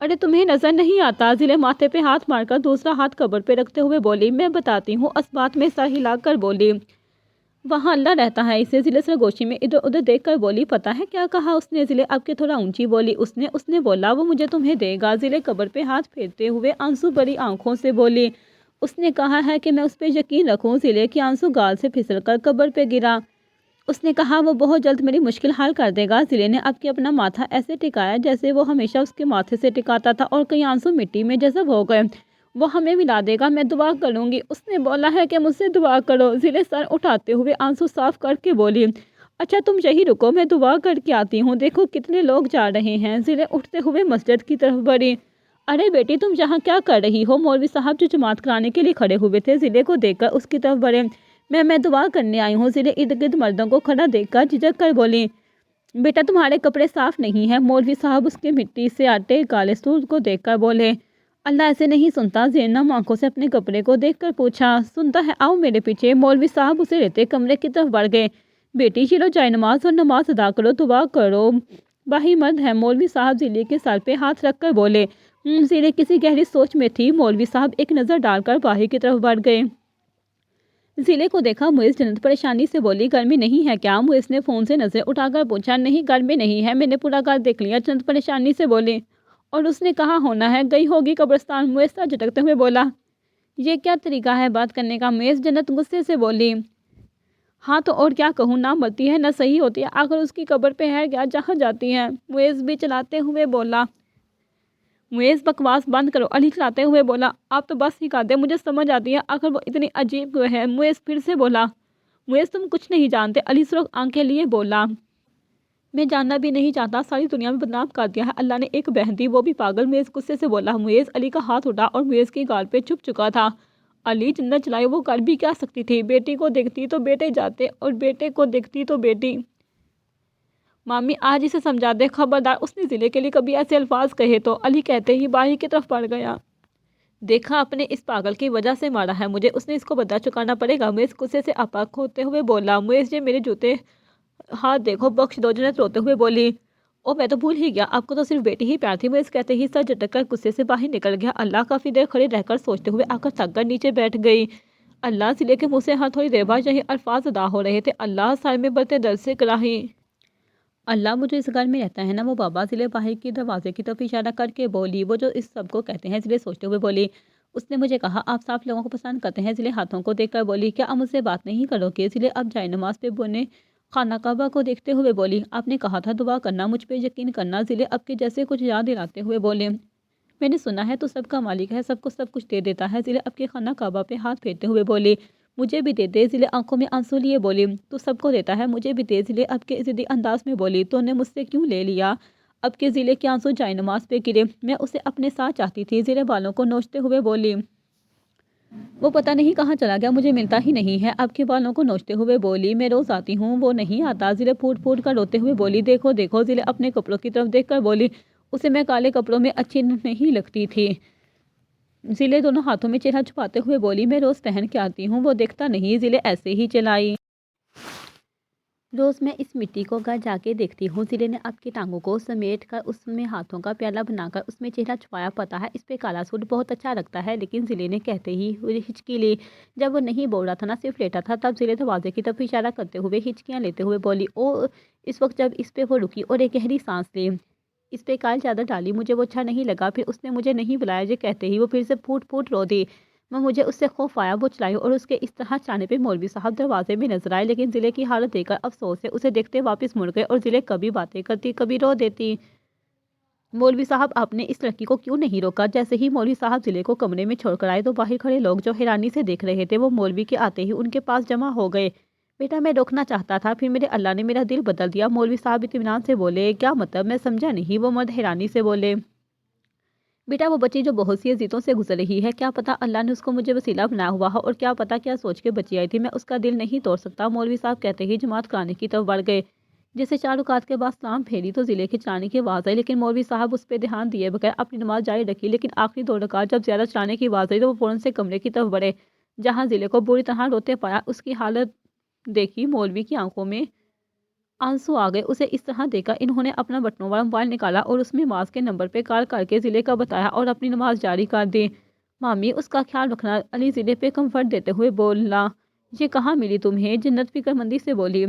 ارے تمہیں نظر نہیں آتا؟ ضلع ماتھے پہ ہاتھ مار کر دوسرا ہاتھ قبر پہ رکھتے ہوئے بولی، میں بتاتی ہوں، اس بات میں سر ہلا کر بولی، وہاں اللہ رہتا ہے اسے ضلع سرگوشی میں ادھر ادھر دیکھ کر بولی پتہ ہے کیا کہا اس نے ضلع اب کے تھوڑا اونچی بولی اس نے بولا وہ مجھے تمہیں دے گا ضلع قبر پہ ہاتھ پھیرتے ہوئے آنسو بڑی آنکھوں سے بولی اس نے کہا ہے کہ میں اس پہ یقین رکھوں ضلع کی آنسو گال سے پھسل کر قبر پہ گرا اس نے کہا وہ بہت جلد میری مشکل حل کر دے گا ضلع نے اب کے اپنا ماتھا ایسے ٹکایا جیسے وہ ہمیشہ اس کے ماتھے سے ٹکاتا تھا اور کئی آنسو مٹی میں جذب ہو گئے وہ ہمیں ملا دے گا میں دعا کروں گی اس نے بولا ہے کہ مجھ سے دعا کرو ضلع سر اٹھاتے ہوئے آنسو صاف کر کے بولی اچھا تم یہی رکو میں دعا کر کے آتی ہوں دیکھو کتنے لوگ جا رہے ہیں ضلع اٹھتے ہوئے مسجد کی طرف بڑھی ارے بیٹی تم یہاں کیا کر رہی ہو مولوی صاحب جو جماعت کرانے کے لیے کھڑے ہوئے تھے ضلع کو دیکھ کر اس کی طرف بڑھے میں دعا کرنے آئی ہوں ضلع ارد گرد مردوں کو کھڑا دیکھ کر جھجک کر بولی بیٹا تمہارے کپڑے صاف نہیں ہیں مولوی صاحب اس کے مٹی سے آٹے کالے سور کو دیکھ کر بولے اللہ ایسے نہیں سنتا زینب آنکھوں سے اپنے کپڑے کو دیکھ کر پوچھا سنتا ہے آؤ میرے پیچھے مولوی صاحب اسے لیتے کمرے کی طرف بڑھ گئے بیٹی چلو جائے نماز اور نماز ادا کرو دعا کرو باہی مرد ہے مولوی صاحب ضلع کے سر پہ ہاتھ رکھ کر بولے ضلع کسی گہری سوچ میں تھی مولوی صاحب ایک نظر ڈال کر باہر کی طرف بڑھ گئے ضلع کو دیکھا معز جنت پریشانی سے بولی گرمی نہیں ہے کیا معز نے فون سے نظر اٹھا کر پوچھا نہیں گرمی نہیں ہے میں نے پورا گھر دیکھ لیا جنت پریشانی سے بولی اور اس نے کہاں ہونا ہے گئی ہوگی قبرستان معز سر جھٹکتے ہوئے بولا یہ کیا طریقہ ہے بات کرنے کا معز جنت غصے سے بولی ہاں تو اور کیا کہوں نہ مرتی ہے نہ صحیح ہوتی ہے آخر اس کی قبر پہ ہے کیا جہاں جاتی ہے معز بھی چلاتے ہوئے بولا معز بکواس بند کرو علی چلاتے ہوئے بولا آپ تو بس ہی کر دیں مجھے سمجھ آتی ہے آخر وہ اتنی عجیب کیوں ہے معز پھر سے بولا معز تم کچھ نہیں جانتے علی سرخ آنکھیں لیے بولا میں جاننا بھی نہیں چاہتا ساری دنیا میں بدنام کر دیا ہے اللہ نے ایک بہن دی وہ بھی پاگل معز غصے سے بولا معز علی کا ہاتھ اٹھا اور معز کی گال پہ چھپ چکا تھا علی جنت چلائے وہ کر بھی کیا سکتی تھی بیٹی کو دیکھتی تو بیٹے جاتے اور بیٹے کو دیکھتی تو بیٹی مامی آج اسے سمجھا دے خبردار اس نے ضلع کے لیے کبھی ایسے الفاظ کہے تو علی کہتے ہی باہر کی طرف پڑ گیا دیکھا اپنے اس پاگل کی وجہ سے مارا ہے مجھے اس نے اس کو بدلہ چکانا پڑے گا معز غصے سے اپاک ہوتے ہوئے بولا معز یہ میرے جوتے ہاتھ دیکھو بخش دو جنت روتے ہوئے بولی او میں تو بھول ہی گیا آپ کو تو صرف بیٹی ہی پیار تھی معز کہتے ہی سر جھٹک کر غصے سے باہر نکل گیا اللہ کافی دیر کھڑے رہ کر سوچتے ہوئے آ کر تھک کر نیچے بیٹھ گئی اللہ ضلع کے منہ سے ہر تھوڑی دیر بعد یہی الفاظ ادا ہو رہے تھے اللہ سر میں بڑھتے درد سے کراہی اللہ وہ جو اس گھر میں رہتا ہے نا وہ بابا ضلع باہر کی دروازے کی طرف اشارہ کر کے بولی وہ جو اس سب کو کہتے ہیں ضلع سوچتے ہوئے بولی اس نے مجھے کہا آپ صاف لوگوں کو پسند کرتے ہیں ضلع ہاتھوں کو دیکھ کر بولی کیا آپ مجھ سے بات نہیں کرو گے ضلع اب جائے نماز پہ بونے خانہ کعبہ کو دیکھتے ہوئے بولی آپ نے کہا تھا دعا کرنا مجھ پہ یقین کرنا ضلع اب کے جیسے کچھ یاد دلاتے ہوئے بولے میں نے سنا ہے تو سب کا مالک ہے سب کو سب کچھ دے دیتا ہے ضلع اب کے خانہ کعبہ پہ ہاتھ پھیرتے ہوئے بولی مجھے بھی دے دے ضلع آنکھوں میں آنسو لیے بولی تو سب کو دیتا ہے مجھے بھی دے ضلع اب کے ضدی انداز میں بولی تو نے مجھ سے کیوں لے لیا اب کے ضلع کے آنسو جائے نماز پہ گرے میں اسے اپنے ساتھ چاہتی تھی ضلع بالوں کو نوچتے ہوئے بولی وہ پتہ نہیں کہاں چلا گیا مجھے ملتا ہی نہیں ہے اب کے بالوں کو نوچتے ہوئے بولی میں روز آتی ہوں وہ نہیں آتا ضلع پھوٹ پھوٹ کر روتے ہوئے بولی دیکھو دیکھو ضلع اپنے کپڑوں کی طرف دیکھ کر بولی اسے میں کالے کپڑوں میں اچھی نہیں لگتی تھی ضلع دونوں ہاتھوں میں چہرہ چھپاتے ہوئے بولی میں روز پہن کے آتی ہوں وہ دیکھتا نہیں ضلع ایسے ہی چلائی روز میں اس مٹی کو گھر جا کے دیکھتی ہوں ضلع نے اب کی ٹانگوں کو سمیٹ کر اس میں ہاتھوں کا پیالہ بنا کر اس میں چہرہ چھپایا پتا ہے اس پہ کالا سوٹ بہت اچھا لگتا ہے لیکن ضلع نے کہتے ہی ہچکی لی جب وہ نہیں بول رہا تھا نا صرف لیٹا تھا تب ضلع دروازے کی طرف اشارہ کرتے ہوئے ہچکیاں لیتے ہوئے بولی او اس وقت جب اس پہ وہ رکی اور ایک گہری سانس لی اس پہ کال چادر ڈالی مجھے وہ اچھا نہیں لگا پھر اس نے مجھے نہیں بلایا یہ کہتے ہی وہ پھر سے پھوٹ پھوٹ رو دی میں مجھے اس سے خوف آیا وہ چلائی اور اس کے اس طرح چانے پہ مولوی صاحب دروازے میں نظر آئے لیکن ضلع کی حالت دیکھ کر افسوس سے اسے دیکھتے واپس مڑ گئے اور ضلع کبھی باتیں کرتی کبھی رو دیتی مولوی صاحب آپ نے اس لڑکی کو کیوں نہیں روکا جیسے ہی مولوی صاحب ضلع کو کمرے میں چھوڑ کر آئے تو باہر کھڑے لوگ جو حیرانی سے دیکھ رہے تھے وہ مولوی کے آتے ہی ان کے پاس جمع ہو گئے بیٹا میں روکنا چاہتا تھا پھر میرے اللہ نے میرا دل بدل دیا مولوی صاحب اطمینان سے بولے کیا مطلب میں سمجھا نہیں وہ مرد حیرانی سے بولے بیٹا وہ بچی جو بہت سی اذیتوں سے گزر رہی ہے کیا پتا اللہ نے اس کو مجھے وسیلہ بنایا ہوا ہے اور کیا پتا کیا سوچ کے بچی آئی تھی میں اس کا دل نہیں توڑ سکتا مولوی صاحب کہتے ہی جماعت کرانے کی طرف بڑھ گئے جیسے 4 رکعت کے بعد سلام پھیری تو ضلع کے چلانے کی آواز آئی لیکن مولوی صاحب اس پہ دھیان دیے بغیر اپنی نماز جاری رکھی لیکن آخری 2 رکعت جب زیادہ چلانے کی آواز آئی تو وہ فوراً سے کمرے کی طرف بڑھے جہاں ضلع کو بری طرح روتے پایا اس کی حالت دیکھی مولوی کی آنکھوں میں آنسو آ گئے اسے اس طرح دیکھا انہوں نے اپنا بٹنوں والا موبائل نکالا اور اس میں نماز کے نمبر پہ کال کر کے ضلع کا بتایا اور اپنی نماز جاری کر دی مامی اس کا خیال رکھنا علی ضلع پہ کمفرٹ دیتے ہوئے بولا یہ کہاں ملی تمہیں؟ جنت فکر مندی سے بولی۔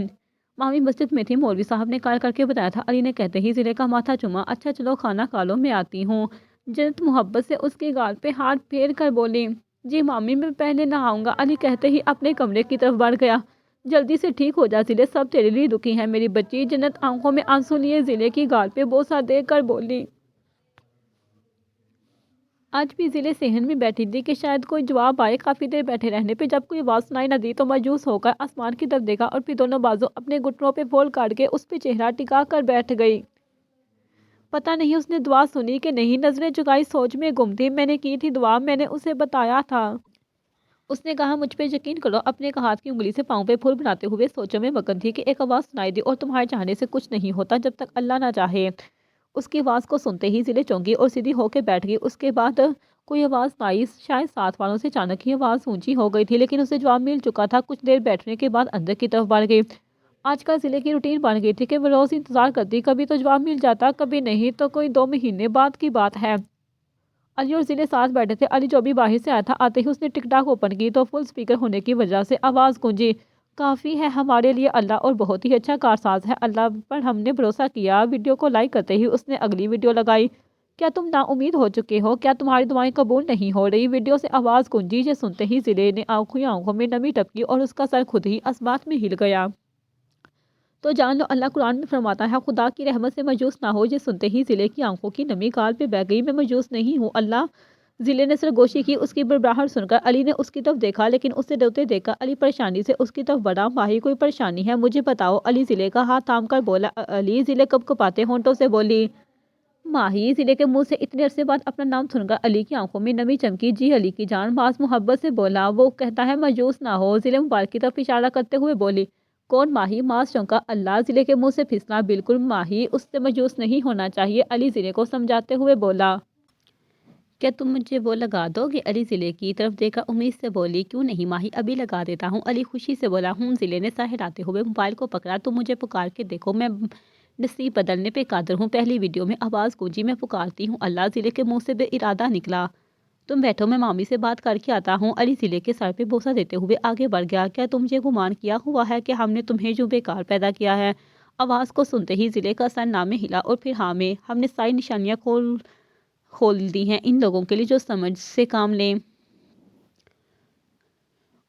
مامی مسجد میں تھی، مولوی صاحب نے کال کر کے بتایا تھا، علی نے کہتے ہی ضلع کا ماتھا چوما۔ اچھا چلو کھانا کھا لو، میں آتی ہوں۔ جنت محبت سے اس کے گال پہ ہاتھ پھیر کر بولی، جی مامی میں پہلے نہاؤں گا۔ علی کہتے ہی اپنے کمرے کی طرف بڑھ گیا۔ جلدی سے ٹھیک ہو جا ضلع، سب تیرے لیے دکھی ہیں میری بچی۔ جنت آنکھوں میں آنسو لیے ضلع کی گال پہ بوسہ دے کر بولی۔ آج بھی ضلع صحن میں بیٹھی تھی کہ شاید کوئی جواب آئے۔ کافی دیر بیٹھے رہنے پہ جب کوئی آواز سنائی نہ دی تو مایوس ہو کر آسمان کی طرف دیکھا اور پھر دونوں بازو اپنے گھٹنوں پہ پھول کاٹ کے اس پہ چہرہ ٹکا کر بیٹھ گئی۔ پتہ نہیں اس نے دعا سنی کہ نہیں، نظریں جھکائی سوچ میں گم تھی۔ میں نے کی تھی دعا، میں نے اسے بتایا تھا۔ اس نے کہا مجھ پہ یقین کرو۔ اپنے ہاتھ کی انگلی سے پاؤں پہ پھول بناتے ہوئے سوچوں میں مگن تھی کہ ایک آواز سنائی دی، اور تمہارے چاہنے سے کچھ نہیں ہوتا جب تک اللہ نہ چاہے۔ اس کی آواز کو سنتے ہی ضلع چونکی اور سیدھی ہو کے بیٹھ گئی۔ اس کے بعد کوئی آواز آئی، شاید ساتھ والوں سے۔ اچانک ہی آواز اونچی ہو گئی تھی لیکن اسے جواب مل چکا تھا۔ کچھ دیر بیٹھنے کے بعد اندر کی طرف بڑھ گئی۔ آج کل ضلع کی روٹین بن گئی تھی کہ وہ روز انتظار کرتی، کبھی تو جواب مل جاتا، کبھی نہیں تو کوئی 2 مہینے بعد کی بات ہے۔ علی اور ضلع ساتھ بیٹھے تھے۔ علی جو بھی باہر سے آیا تھا، آتے ہی اس نے ٹک ٹاک اوپن کی تو فل سپیکر ہونے کی وجہ سے آواز گونجی، کافی ہے ہمارے لیے اللہ، اور بہت ہی اچھا کارساز ہے، اللہ پر ہم نے بھروسہ کیا۔ ویڈیو کو لائک کرتے ہی اس نے اگلی ویڈیو لگائی، کیا تم نا امید ہو چکے ہو؟ کیا تمہاری دعائیں قبول نہیں ہو رہی؟ ویڈیو سے آواز گونجی۔ یہ سنتے ہی ضلع نے آنکھوں میں نمی ٹپکی اور اس کا سر خود ہی آسمان میں ہل گیا۔ تو جان لو اللہ قرآن میں فرماتا ہے، خدا کی رحمت سے مایوس نہ ہو۔ یہ سنتے ہی ضلع کی آنکھوں کی نمی گال پہ بہہ گئی۔ میں مایوس نہیں ہوں اللہ۔ ضلع نے سرگوشی کی۔ اس کی بڑبڑاہٹ سن کر علی نے اس کی طرف دیکھا لیکن اسے ڈرتے دیکھ کر علی پریشانی سے اس کی طرف بڑھا۔ ماہی کوئی پریشانی ہے؟ مجھے بتاؤ۔ علی ضلع کا ہاتھ تھام کر بولا۔ علی ضلع کپکپاتے ہونٹوں سے بولی، ماہی۔ ضلع کے منہ سے اتنے عرصے بعد اپنا نام سن کر علی کی آنکھوں میں نمی چمکی۔ جی علی کی جان، باز محبت سے بولا۔ وہ کہتا ہے مایوس نہ ہو۔ ضلع موبائل کی طرف اشارہ کرتے ہوئے بولی، کون؟ ماہی۔ ماز چونکا۔ اللہ۔ ضلع کے منہ سے پھسلا، بالکل ماہی، اس سے مایوس نہیں ہونا چاہیے۔ علی ضلع کو سمجھاتے ہوئے بولا، کیا تم مجھے وہ لگا دو گے؟ علی ضلع کی طرف دیکھا امید سے بولی، کیوں نہیں ماہی، ابھی لگا دیتا ہوں۔ علی خوشی سے بولا، ہوں۔ ضلع نے سر ہلاتے ہوئے موبائل کو پکڑا، تم مجھے پکار کے دیکھو، میں نصیب بدلنے پہ قادر ہوں۔ پہلی ویڈیو میں آواز گونجی، میں پکارتی ہوں اللہ۔ ضلع کے منہ سے بے ارادہ نکلا، تم بیٹھو، میں مامی سے بات کر کے آتا ہوں۔ علی ضلع کے سر پہ بوسہ دیتے ہوئے آگے بڑھ گیا، کیا تم یہ گمان کیا ہوا ہے کہ ہم نے تمہیں جو بیکار پیدا کیا ہے؟ آواز کو سنتے ہی ضلع کا سر نہ میں ہلا اور پھر ہاں میں۔ ہم نے ساری نشانیاں کھول دی ہیں ان لوگوں کے لیے جو سمجھ سے کام لیں،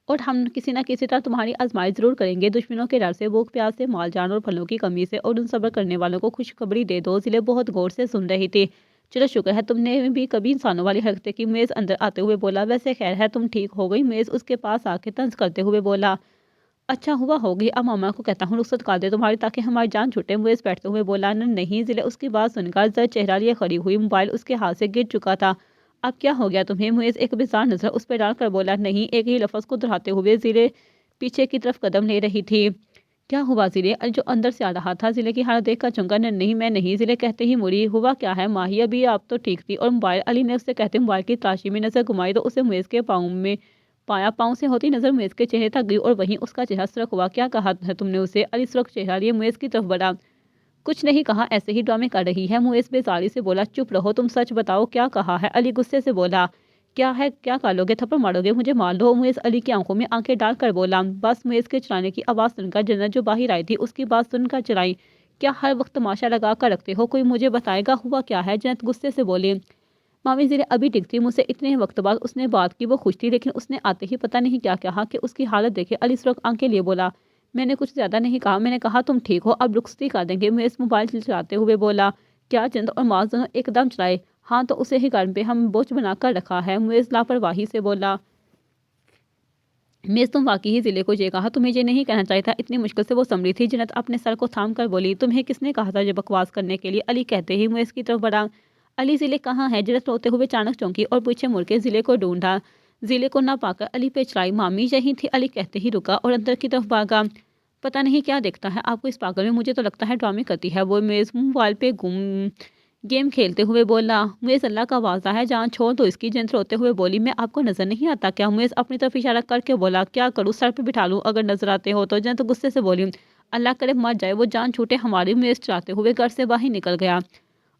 اور ہم کسی نہ کسی طرح تمہاری آزمائش ضرور کریں گے۔ دشمنوں کے ڈر سے، بھوک پیاس سے، مال جان اور پھلوں کی کمی سے، اور ان صبر کرنے والوں کو خوشخبری دے دو۔ ضلع بہت غور سے سن رہی تھی۔ چلو شکر ہے تم نے بھی کبھی انسانوں والی حرکتیں کی۔ میز اندر آتے ہوئے بولا، ویسے خیر ہے تم ٹھیک ہو گئی؟ میز اس کے پاس آ کے طنز کرتے ہوئے بولا، اچھا ہوا ہو گئی، اب ماما کو کہتا ہوں رخصت کر دے تمہاری تاکہ ہماری جان چھوٹے۔ میز بیٹھتے ہوئے بولا، نہیں۔ ضلع اس کی بات سن کر زرد چہرہ لیے کھڑی ہوئی، موبائل اس کے ہاتھ سے گر چکا تھا۔ اب کیا ہو گیا تمہیں؟ میز ایک بیزار نظر اس پہ ڈال کر بولا، نہیں۔ ایک ہی لفظ کو دہراتے ہوئے ضلع پیچھے کی طرف قدم لے رہی تھی۔ کیا ہوا ضلع؟ جو اندر سے آ رہا تھا ضلع کی حالت دیکھ کر چونکا، نہیں میں نہیں۔ ضلع کہتے ہی مڑی، ہوا کیا ہے ماہی؟ ابھی آپ تو ٹھیک تھی۔ اور موبائل؟ علی نے اسے کہتے موبائل کی تلاشی میں نظر گھمائی تو اسے میز کے پاؤں میں پایا۔ پاؤں سے ہوتی نظر میز کے چہرے تک گئی اور وہیں اس کا چہرہ سرخ ہوا۔ کیا کہا ہے تم نے اسے؟ علی سرخ چہرہ لیے میز کی طرف بڑھا، کچھ نہیں کہا، ایسے ہی ڈرامے کر رہی ہے۔ میز بیزاری سے بولا، چپ رہو، تم سچ بتاؤ کیا کہا ہے؟ علی غصے سے بولا، کیا ہے؟ کیا کر لو گے؟ تھپڑ مارو گے؟ مجھے مار دو۔ میز علی کی آنکھوں میں آنکھیں ڈال کر بولا، بس۔ میز کے چلانے کی آواز سن کر جنت جو باہر آئی تھی اس کی بات سن کر چلائی، کیا ہر وقت تماشا لگا کر رکھتے ہو؟ کوئی مجھے بتائے گا ہوا کیا ہے؟ جنت غصے سے بولی، مامی ضلع ابھی ٹک تھی، مجھ سے اتنے وقت بعد اس نے بات کی، وہ خوش تھی لیکن اس نے آتے ہی پتہ نہیں کیا کہا کہ اس کی حالت دیکھے۔ علی سرخ آنکھیں لیے بولا، میں نے کچھ زیادہ نہیں کہا، میں نے کہا تم ٹھیک ہو، اب رخصتی کر دیں گے۔ میز موبائل چلاتے ہوئے بولا، کیا؟ جنت اور معاذ دونوں ایک دم چلائے، ہاں تو اسے ہی گھر پہ ہم بوجھ بنا کر رکھا ہے۔ میز لاپرواہی سے بولا، میز تم واقعی ضلع کو یہ کہا؟ تمہیں یہ نہیں کہنا چاہیے تھا۔ اتنی مشکل سے وہ سنبھلی تھی۔ جنت اپنے سر کو تھام کر بولی، تمہیں کس نے کہا تھا یہ بکواس کرنے کے لیے؟ علی کہتے ہی میز کی طرف بڑھا، علی ضلع کہاں ہے؟ جنت روتے ہوئے اچانک چونکی اور پیچھے مڑ کے ضلع کو ڈھونڈا۔ ضلع کو نہ پا کر علی پہ چڑھائی، مامی یہیں تھی۔ علی کہتے ہی رکا اور اندر کی طرف بھاگا، پتہ نہیں کیا دیکھتا ہے آپ کو اس پاگل میں، مجھے تو لگتا ہے ڈرامے کرتی ہے وہ۔ میز موبائل پہ گیم کھیلتے ہوئے بولا، میز اللہ کا واسطہ ہے جان چھوڑ دو اس کی۔ جنت روتے ہوئے بولی، میں آپ کو نظر نہیں آتا کیا؟ میز اپنی طرف اشارہ کر کے بولا، کیا کروں؟ سر پہ بٹھا لوں اگر نظر آتے ہو تو؟ جنت غصے سے بولی، اللہ کرے مر جائے وہ، جان چھوٹے ہماری۔ میز چلاتے ہوئے گھر سے باہر نکل گیا۔